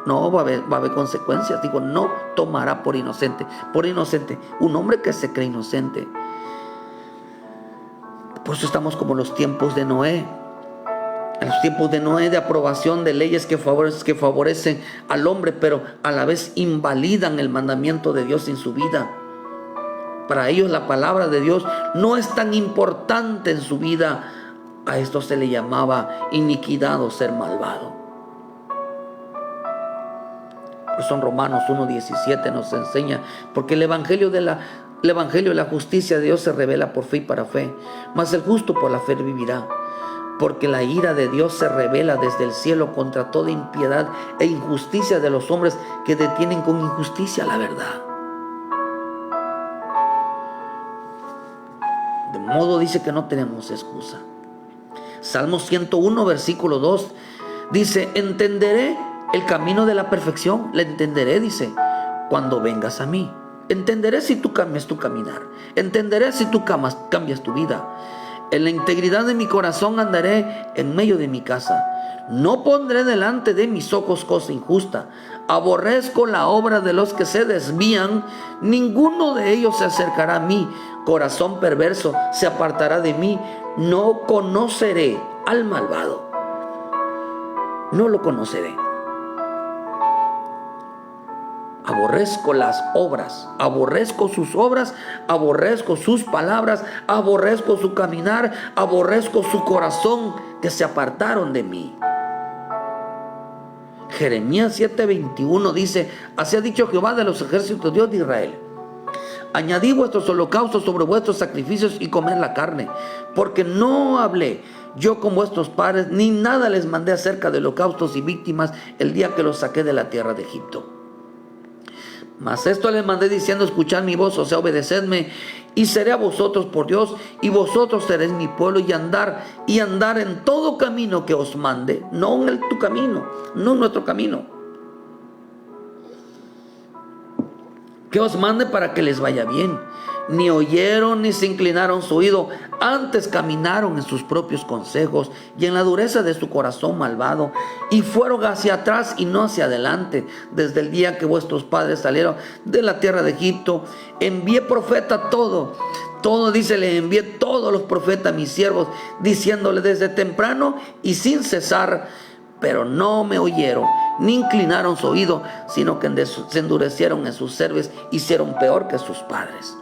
No, va a haber consecuencias. Digo, no tomará por inocente. Por inocente, un hombre que se cree inocente. Por eso estamos como los tiempos de Noé. En los tiempos de Noé, de aprobación de leyes que favorecen al hombre, pero a la vez invalidan el mandamiento de Dios en su vida. Para ellos la palabra de Dios no es tan importante en su vida. A esto se le llamaba iniquidad o ser malvado. Por eso en Romanos 1:17 nos enseña, porque el evangelio de la justicia de Dios se revela por fe y para fe, mas el justo por la fe vivirá. Porque la ira de Dios se revela desde el cielo contra toda impiedad e injusticia de los hombres que detienen con injusticia la verdad. De modo dice que no tenemos excusa. Salmo 101, versículo 2 dice: entenderé el camino de la perfección. Le entenderé, dice, cuando vengas a mí. Entenderé si tú cambias tu caminar. Entenderé si tú cambias tu vida. En la integridad de mi corazón andaré en medio de mi casa. No pondré delante de mis ojos cosa injusta. Aborrezco la obra de los que se desvían. Ninguno de ellos se acercará a mí. Corazón perverso se apartará de mí. No conoceré al malvado. No lo conoceré. Aborrezco las obras, aborrezco sus obras, aborrezco sus palabras, aborrezco su caminar, aborrezco su corazón, que se apartaron de mí. Jeremías 7:21 dice: así ha dicho Jehová de los ejércitos, Dios de Israel: añadid vuestros holocaustos sobre vuestros sacrificios y comed la carne, porque no hablé yo con vuestros padres, ni nada les mandé acerca de holocaustos y víctimas el día que los saqué de la tierra de Egipto. Mas esto les mandé diciendo: escuchad mi voz, o sea, obedecedme, y seré a vosotros por Dios, y vosotros seréis mi pueblo, y andar en todo camino que os mande, no en tu camino, no en nuestro camino, que os mande para que les vaya bien. Ni oyeron ni se inclinaron su oído, antes caminaron en sus propios consejos y en la dureza de su corazón malvado, y fueron hacia atrás y no hacia adelante, desde el día que vuestros padres salieron de la tierra de Egipto. Envié profeta todo dice, le envié todos los profetas mis siervos, diciéndole desde temprano y sin cesar, pero no me oyeron ni inclinaron su oído, sino que se endurecieron en sus cerviz, hicieron peor que sus padres.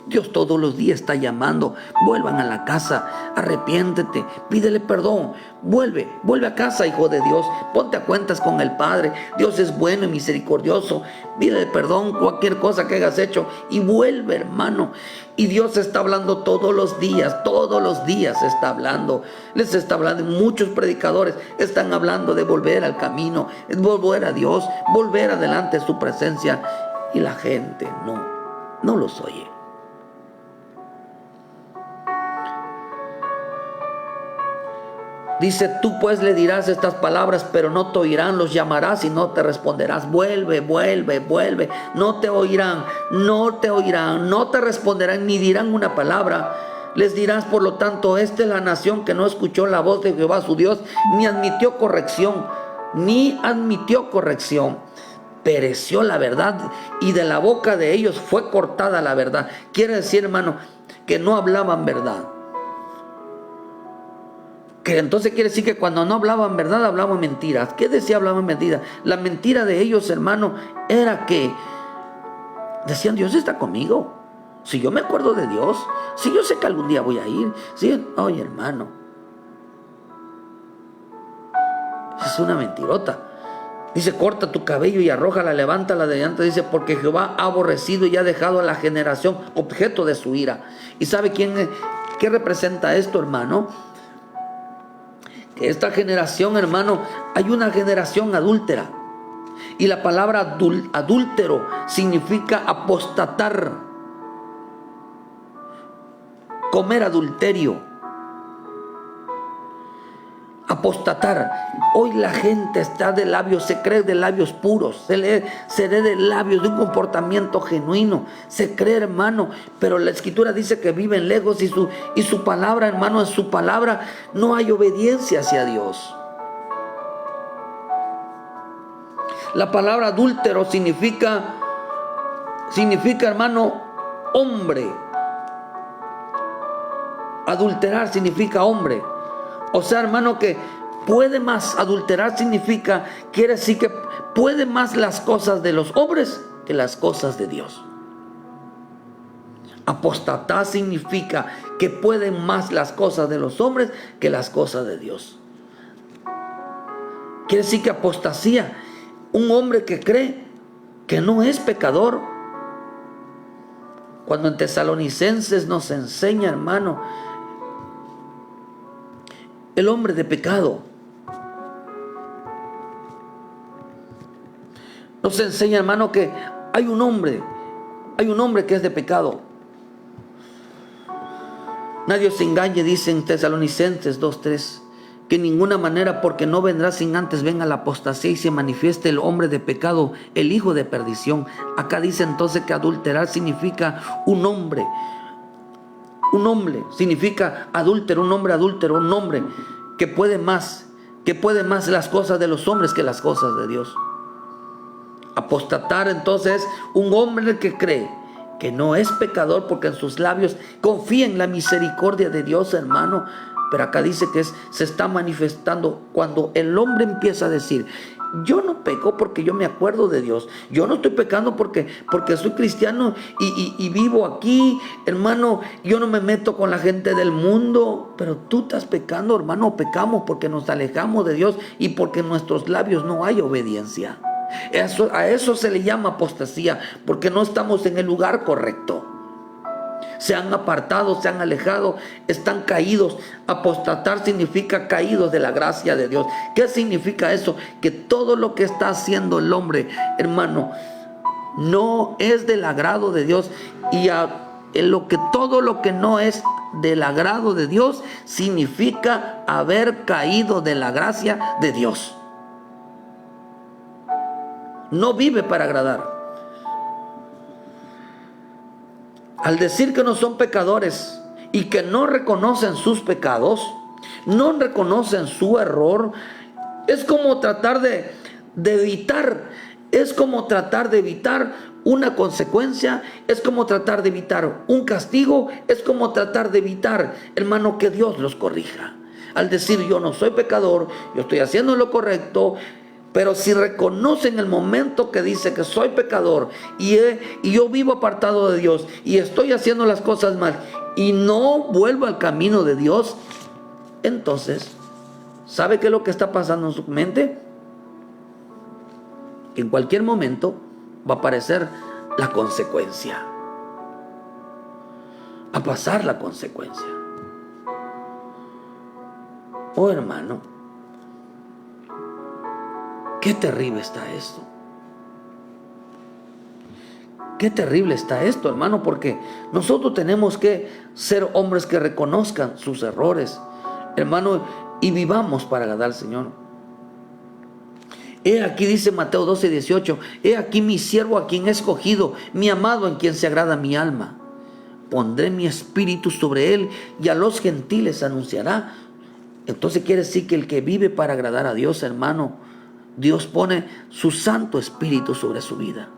Dios todos los días está llamando: vuelvan a la casa, arrepiéntete, pídele perdón, vuelve a casa, hijo de Dios, ponte a cuentas con el Padre. Dios es bueno y misericordioso, pídele perdón cualquier cosa que hayas hecho y vuelve, hermano. Y Dios está hablando todos los días está hablando, les está hablando. Muchos predicadores están hablando de volver al camino, volver a Dios, volver adelante a su presencia, y la gente no los oye. Dice: tú pues le dirás estas palabras, pero no te oirán, los llamarás y no te responderás. Vuelve, no te oirán, no te responderán ni dirán una palabra. Les dirás, por lo tanto, esta es la nación que no escuchó la voz de Jehová su Dios, ni admitió corrección. Pereció la verdad, y de la boca de ellos fue cortada la verdad. Quiere decir, hermano, que no hablaban verdad. Que entonces quiere decir que cuando no hablaban verdad, hablaban mentiras. ¿Qué decía hablaban mentiras? La mentira de ellos, hermano, era que decían: Dios está conmigo. Si yo me acuerdo de Dios, si yo sé que algún día voy a ir. ¿Sí? Oye, hermano, es una mentirota. Dice: corta tu cabello y arrójala, levántala de delante. Dice: porque Jehová ha aborrecido y ha dejado a la generación objeto de su ira. ¿Y sabe qué representa esto, hermano? Esta generación, hermano, hay una generación adúltera. Y la palabra adúltero significa apostatar, comer adulterio, apostatar. Hoy la gente está de labios, se cree de labios puros, se lee de labios de un comportamiento genuino, se cree, hermano, pero la Escritura dice que viven lejos, y su palabra, hermano, en su palabra no hay obediencia hacia Dios. La palabra adúltero significa, hermano, hombre Adulterar significa hombre. O sea, hermano, que puede más. Adulterar significa, quiere decir que puede más las cosas de los hombres que las cosas de Dios. Apostatar significa que pueden más las cosas de los hombres que las cosas de Dios. Quiere decir que apostasía, un hombre que cree que no es pecador. Cuando en Tesalonicenses nos enseña, hermano, el hombre de pecado. Nos enseña, hermano, que hay un hombre que es de pecado. Nadie os engañe, dice en Tesalonicenses 2:3, que en ninguna manera, porque no vendrá sin antes venga la apostasía y se manifieste el hombre de pecado, el hijo de perdición. Acá dice entonces que adulterar significa un hombre. Un hombre significa adúltero, un hombre adúltero, un hombre que puede más las cosas de los hombres que las cosas de Dios. Apostatar entonces un hombre que cree que no es pecador porque en sus labios confía en la misericordia de Dios, hermano. Pero acá dice que se está manifestando cuando el hombre empieza a decir: yo no peco porque yo me acuerdo de Dios. Yo no estoy pecando porque soy cristiano y vivo aquí, hermano. Yo no me meto con la gente del mundo. Pero tú estás pecando, hermano. Pecamos porque nos alejamos de Dios y porque en nuestros labios no hay obediencia. A eso se le llama apostasía, porque no estamos en el lugar correcto. Se han apartado, se han alejado, están caídos. Apostatar significa caídos de la gracia de Dios. ¿Qué significa eso? Que todo lo que está haciendo el hombre, hermano, no es del agrado de Dios. Y todo lo que no es del agrado de Dios significa haber caído de la gracia de Dios. No vive para agradar. Al decir que no son pecadores y que no reconocen sus pecados, no reconocen su error, es como tratar de evitar, es como tratar de evitar una consecuencia, es como tratar de evitar un castigo, es como tratar de evitar, hermano, que Dios los corrija. Al decir yo no soy pecador, yo estoy haciendo lo correcto. Pero si reconocen el momento que dice que soy pecador y yo vivo apartado de Dios y estoy haciendo las cosas mal y no vuelvo al camino de Dios, entonces, ¿sabe qué es lo que está pasando en su mente? Que en cualquier momento va a aparecer la consecuencia. A pasar la consecuencia. Oh, hermano, qué terrible está esto. Qué terrible está esto, hermano, porque nosotros tenemos que ser hombres que reconozcan sus errores, hermano, y vivamos para agradar al Señor. He aquí, dice Mateo 12:18, he aquí mi siervo a quien he escogido, mi amado en quien se agrada mi alma. Pondré mi espíritu sobre él y a los gentiles anunciará. Entonces quiere decir que el que vive para agradar a Dios, hermano, Dios pone su Santo Espíritu sobre su vida.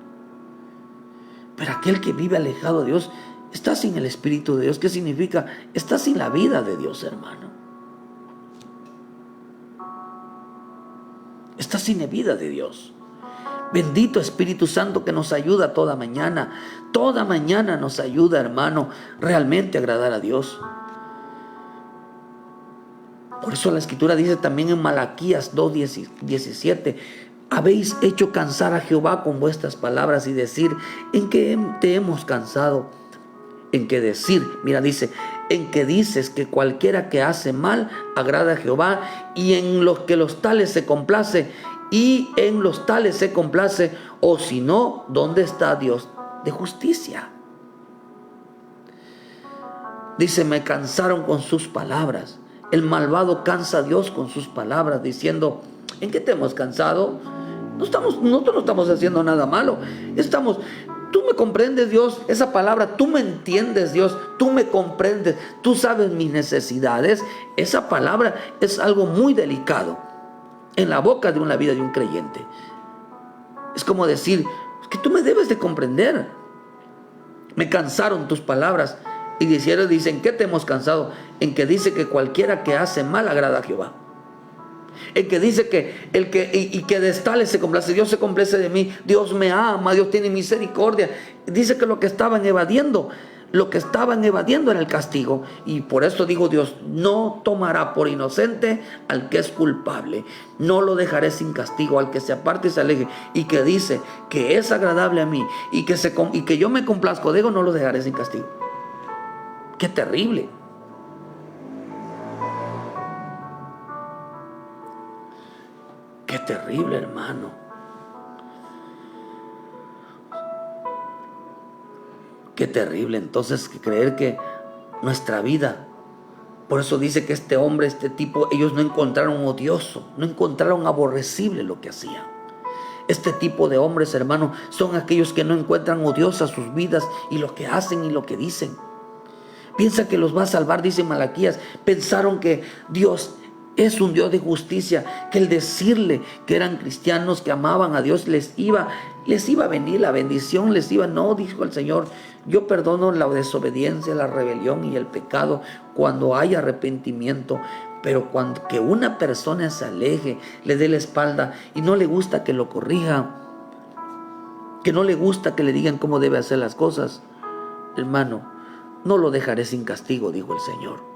Pero aquel que vive alejado de Dios está sin el Espíritu de Dios. ¿Qué significa? Está sin la vida de Dios, hermano. Está sin la vida de Dios. Bendito Espíritu Santo que nos ayuda toda mañana. Toda mañana nos ayuda, hermano, realmente a agradar a Dios. Por eso la Escritura dice también en Malaquías 2:17, habéis hecho cansar a Jehová con vuestras palabras y decir, ¿en qué te hemos cansado? En que decir, mira, dice, en que dices que cualquiera que hace mal agrada a Jehová y en los que los tales se complace, o si no, ¿dónde está Dios de justicia? Dice, me cansaron con sus palabras. El malvado cansa a Dios con sus palabras, diciendo, ¿en qué te hemos cansado? Nosotros no estamos haciendo nada malo. Tú me comprendes, Dios, esa palabra, tú me entiendes, Dios, tú me comprendes, tú sabes mis necesidades. Esa palabra es algo muy delicado en la boca de una vida de un creyente. Es como decir, es que tú me debes de comprender. Me cansaron tus palabras. Y dicen, ¿qué te hemos cansado? En que dice que cualquiera que hace mal agrada a Jehová. En que dice que que de tales se complace. Dios se complace de mí. Dios me ama. Dios tiene misericordia. Dice que lo que estaban evadiendo era el castigo. Y por eso digo, Dios no tomará por inocente al que es culpable. No lo dejaré sin castigo al que se aparte y se aleje. Y que dice que es agradable a mí y que yo me complazco de él, no lo dejaré sin castigo. ¡Qué terrible! ¡Qué terrible, hermano! ¡Qué terrible! Entonces, creer que nuestra vida, por eso dice que este hombre, este tipo, ellos no encontraron odioso, no encontraron aborrecible lo que hacían. Este tipo de hombres, hermano, son aquellos que no encuentran odiosas sus vidas y lo que hacen y lo que dicen. Piensa que los va a salvar, dice Malaquías. Pensaron que Dios es un Dios de justicia, que el decirle que eran cristianos, que amaban a Dios, les iba a venir la bendición, no, dijo el Señor, yo perdono la desobediencia, la rebelión y el pecado cuando hay arrepentimiento, pero cuando que una persona se aleje, le dé la espalda y no le gusta que lo corrija, que no le gusta que le digan cómo debe hacer las cosas, hermano, no lo dejaré sin castigo, dijo el Señor.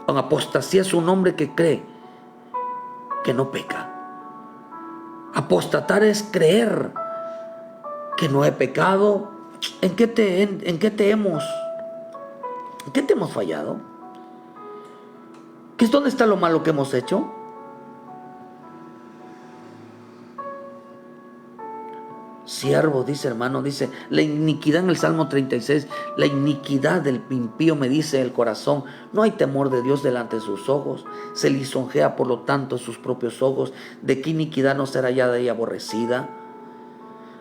Apostasía es un hombre que cree que no peca. Apostatar es creer que no he pecado. ¿En qué te hemos fallado? ¿Dónde está lo malo que hemos hecho? Siervo, dice hermano, dice la iniquidad en el Salmo 36, la iniquidad del impío me dice el corazón, no hay temor de Dios delante de sus ojos, se lisonjea por lo tanto sus propios ojos, ¿de qué iniquidad no será hallada y aborrecida?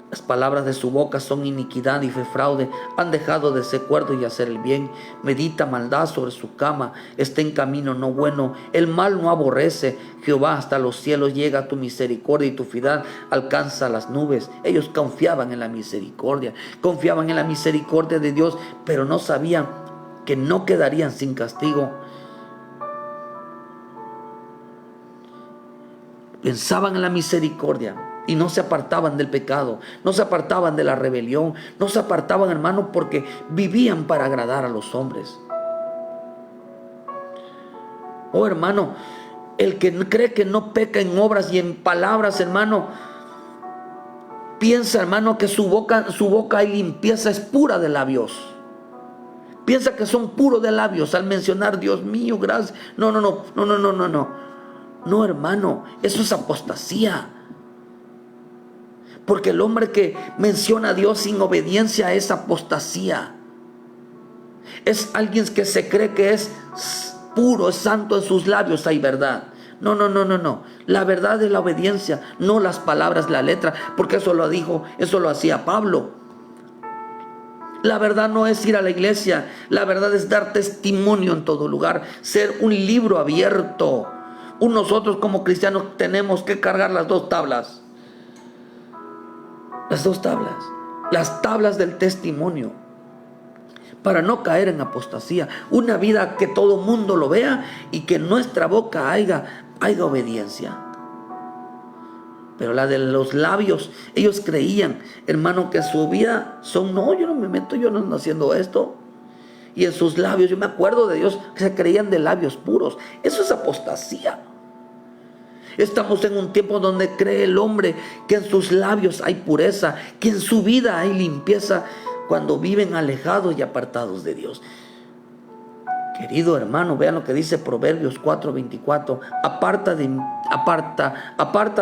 Las palabras de su boca son iniquidad y fraude, han dejado de ser cuerdo y hacer el bien, medita maldad sobre su cama, está en camino no bueno, el mal no aborrece, Jehová hasta los cielos llega tu misericordia y tu fidelidad alcanza las nubes. Ellos confiaban en la misericordia de Dios, pero no sabían que no quedarían sin castigo. Pensaban en la misericordia y no se apartaban del pecado, no se apartaban de la rebelión, no se apartaban, hermano, porque vivían para agradar a los hombres. Oh, hermano, el que cree que no peca en obras y en palabras, hermano, piensa, hermano, que su boca y limpieza es pura de labios. Piensa que son puros de labios al mencionar Dios mío, gracias. No. No, hermano, eso es apostasía. Porque el hombre que menciona a Dios sin obediencia es apostasía. Es alguien que se cree que es puro, es santo, en sus labios hay verdad. No. La verdad es la obediencia, no las palabras, la letra, porque eso lo hacía Pablo. La verdad no es ir a la iglesia, la verdad es dar testimonio en todo lugar, ser un libro abierto. Nosotros como cristianos tenemos que cargar las dos tablas. Las tablas del testimonio, para no caer en apostasía. Una vida que todo mundo lo vea y que en nuestra boca haya obediencia. Pero la de los labios, ellos creían, hermano, que su vida yo no me meto, yo no ando haciendo esto. Y en sus labios, yo me acuerdo de Dios, que se creían de labios puros. Eso es apostasía. Estamos en un tiempo donde cree el hombre que en sus labios hay pureza, que en su vida hay limpieza, cuando viven alejados y apartados de Dios. Querido hermano, vean lo que dice Proverbios 4:24. Aparta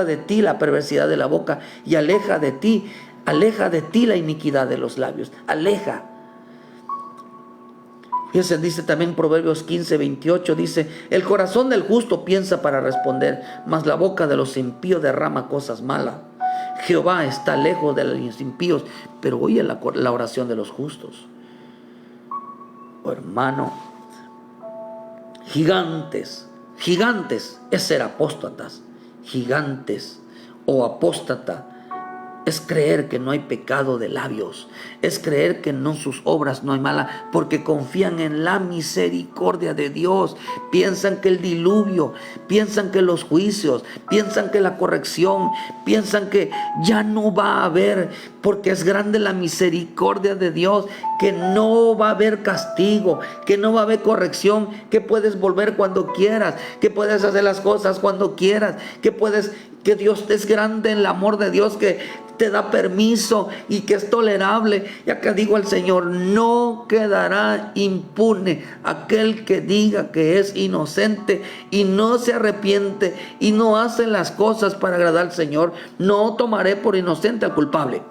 de ti la perversidad de la boca y aleja de ti la iniquidad de los labios. Aleja. Fíjense, dice también Proverbios 15:28, dice, el corazón del justo piensa para responder, mas la boca de los impíos derrama cosas malas. Jehová está lejos de los impíos, pero oye la oración de los justos. Oh, hermano, gigantes es ser apóstatas. Gigantes o apóstata Es creer que no hay pecado de labios. Es creer que en sus obras no hay mala, porque confían en la misericordia de Dios. Piensan que el diluvio, piensan que los juicios, piensan que la corrección, piensan que ya no va a haber, porque es grande la misericordia de Dios, que no va a haber castigo, que no va a haber corrección, que puedes volver cuando quieras, que puedes hacer las cosas cuando quieras, que Dios es grande en el amor de Dios, que te da permiso y que es tolerable. Y acá digo al Señor: no quedará impune aquel que diga que es inocente y no se arrepiente y no hace las cosas para agradar al Señor. No tomaré por inocente al culpable.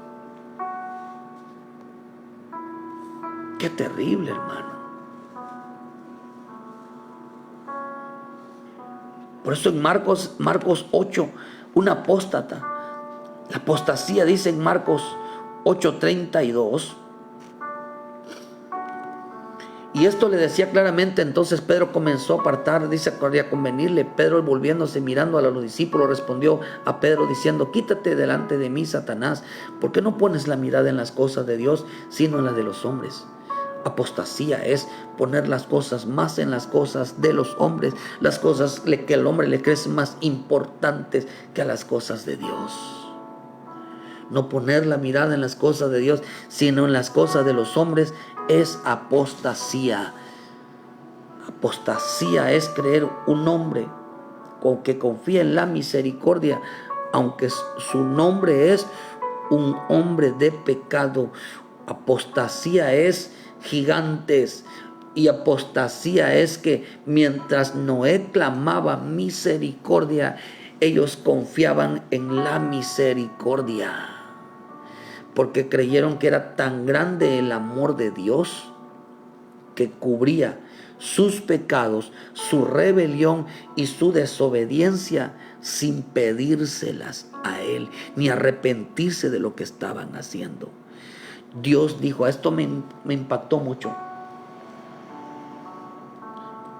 Qué terrible, hermano. Por eso en Marcos 8, un apóstata, la apostasía, dice en Marcos 8:32. Y esto le decía claramente. Entonces Pedro comenzó a apartar, dice, a convenirle. Pedro, volviéndose, mirando a los discípulos, respondió a Pedro diciendo: quítate delante de mí, Satanás, porque no pones la mirada en las cosas de Dios, sino en las de los hombres. Apostasía es poner las cosas más en las cosas de los hombres, las cosas que el hombre le cree más importantes que a las cosas de Dios. No poner la mirada en las cosas de Dios, sino en las cosas de los hombres, es apostasía. Apostasía es creer un hombre que confía en la misericordia, aunque su nombre es un hombre de pecado. Apostasía es gigantes. Y apostasía es que mientras Noé clamaba misericordia, ellos confiaban en la misericordia, porque creyeron que era tan grande el amor de Dios que cubría sus pecados, su rebelión y su desobediencia sin pedírselas a Él, ni arrepentirse de lo que estaban haciendo. Dios dijo, esto me impactó mucho,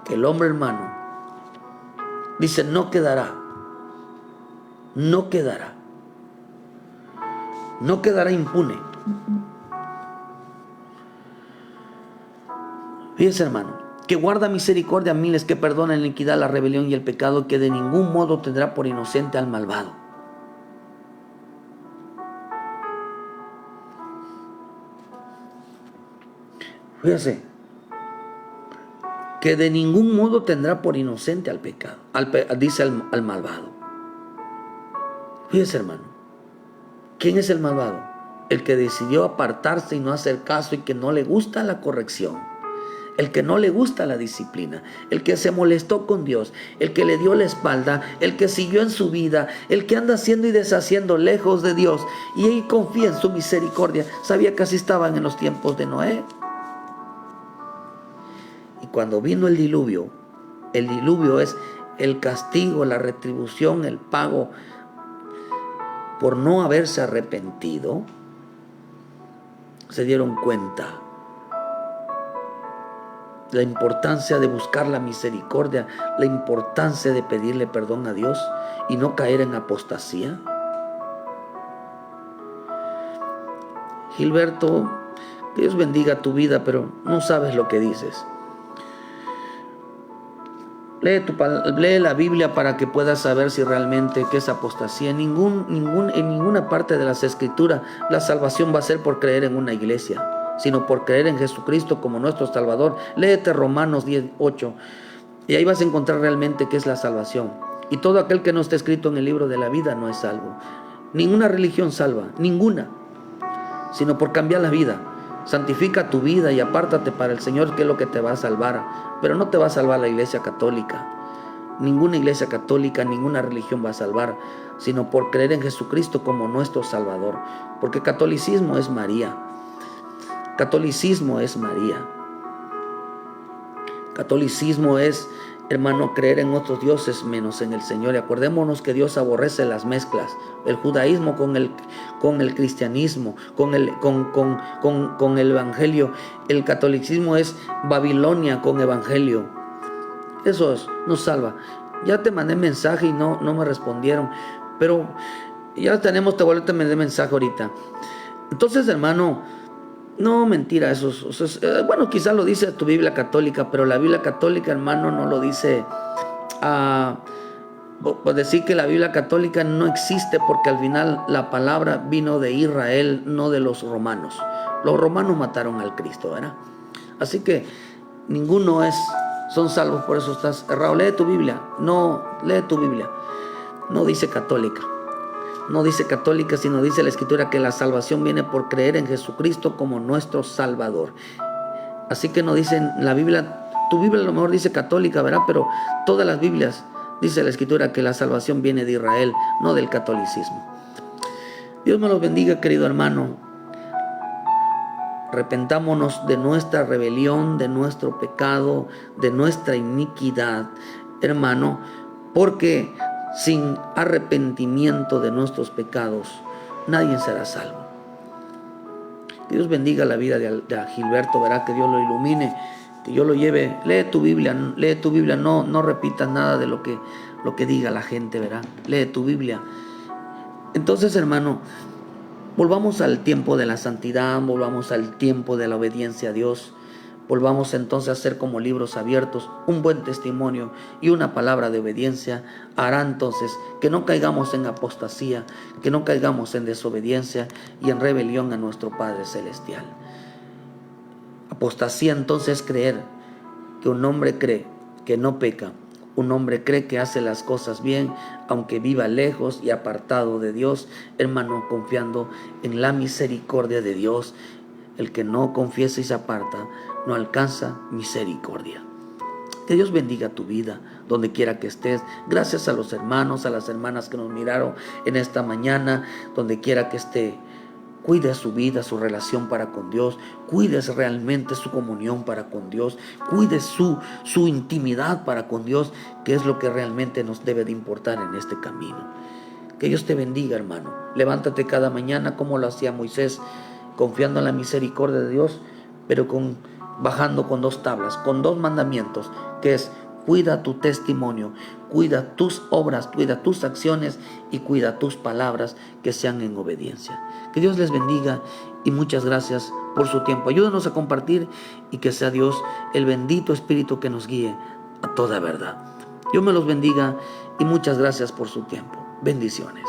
que el hombre, hermano, dice: no quedará impune. Fíjese, hermano, que guarda misericordia a miles, que perdona la iniquidad, la rebelión y el pecado, que de ningún modo tendrá por inocente al malvado. Fíjese, que de ningún modo tendrá por inocente al pecado, dice al malvado. Fíjese, hermano, ¿quién es el malvado? El que decidió apartarse y no hacer caso, y que no le gusta la corrección, el que no le gusta la disciplina, el que se molestó con Dios, el que le dio la espalda, el que siguió en su vida, el que anda haciendo y deshaciendo lejos de Dios, y ahí confía en su misericordia. Sabía que así estaban en los tiempos de Noé. Y cuando vino el diluvio es el castigo, la retribución, el pago por no haberse arrepentido. Se dieron cuenta la importancia de buscar la misericordia, la importancia de pedirle perdón a Dios y no caer en apostasía. Gilberto, que Dios bendiga tu vida, pero no sabes lo que dices. Lee la Biblia para que puedas saber si realmente qué es apostasía. En ninguna parte de las Escrituras la salvación va a ser por creer en una iglesia, sino por creer en Jesucristo como nuestro Salvador. Léete Romanos 10:8 y ahí vas a encontrar realmente qué es la salvación. Y todo aquel que no esté escrito en el libro de la vida no es salvo. Ninguna religión salva, ninguna, sino por cambiar la vida. Santifica tu vida y apártate para el Señor, que es lo que te va a salvar. Pero no te va a salvar la iglesia católica. Ninguna iglesia católica, ninguna religión va a salvar, sino por creer en Jesucristo como nuestro Salvador. Porque catolicismo es María. Catolicismo es María. Catolicismo es, hermano, creer en otros dioses menos en el Señor. Y acordémonos que Dios aborrece las mezclas. El judaísmo con el cristianismo, con el evangelio. El catolicismo es Babilonia con evangelio. Eso nos salva. Ya te mandé mensaje y no me respondieron. Pero Ya tenemos, te vuelvo a de mensaje ahorita. Entonces, hermano, no, mentira, bueno, quizás lo dice tu Biblia católica, pero la Biblia católica, hermano, no lo dice. Pues decir que la Biblia católica no existe, porque al final la palabra vino de Israel, no de los romanos. Los romanos mataron al Cristo, ¿verdad? Así que ninguno son salvos, por eso estás errado. Lee tu Biblia, lee tu Biblia. No dice católica. No dice católica, sino dice la Escritura que la salvación viene por creer en Jesucristo como nuestro Salvador. Así que no dicen la Biblia, tu Biblia a lo mejor dice católica, ¿verdad? Pero todas las Biblias dice la Escritura que la salvación viene de Israel, no del catolicismo. Dios me los bendiga, querido hermano. Arrepentámonos de nuestra rebelión, de nuestro pecado, de nuestra iniquidad, hermano, porque sin arrepentimiento de nuestros pecados, nadie será salvo. Que Dios bendiga la vida de Gilberto, verá, que Dios lo ilumine, que yo lo lleve. Lee tu Biblia, no repitas nada de lo que diga la gente, verá. Lee tu Biblia. Entonces, hermano, volvamos al tiempo de la santidad, volvamos al tiempo de la obediencia a Dios. Volvamos entonces a ser como libros abiertos. Un buen testimonio y una palabra de obediencia hará entonces que no caigamos en apostasía, que no caigamos en desobediencia y en rebelión a nuestro Padre Celestial. Apostasía entonces es creer que un hombre cree que no peca. Un hombre cree que hace las cosas bien, aunque viva lejos y apartado de Dios, hermano, confiando en la misericordia de Dios. El que no confiesa y se aparta no alcanza misericordia. Que Dios bendiga tu vida, donde quiera que estés. Gracias a los hermanos, a las hermanas que nos miraron en esta mañana, donde quiera que esté. Cuide su vida, su relación para con Dios. Cuides realmente su comunión para con Dios. Cuide su intimidad para con Dios, que es lo que realmente nos debe de importar en este camino. Que Dios te bendiga, hermano. Levántate cada mañana como lo hacía Moisés, confiando en la misericordia de Dios, pero bajando con 2 tablas, con 2 mandamientos, que es: cuida tu testimonio, cuida tus obras, cuida tus acciones y cuida tus palabras, que sean en obediencia. Que Dios les bendiga y muchas gracias por su tiempo. Ayúdanos a compartir y que sea Dios el bendito Espíritu que nos guíe a toda verdad. Dios me los bendiga y muchas gracias por su tiempo. Bendiciones.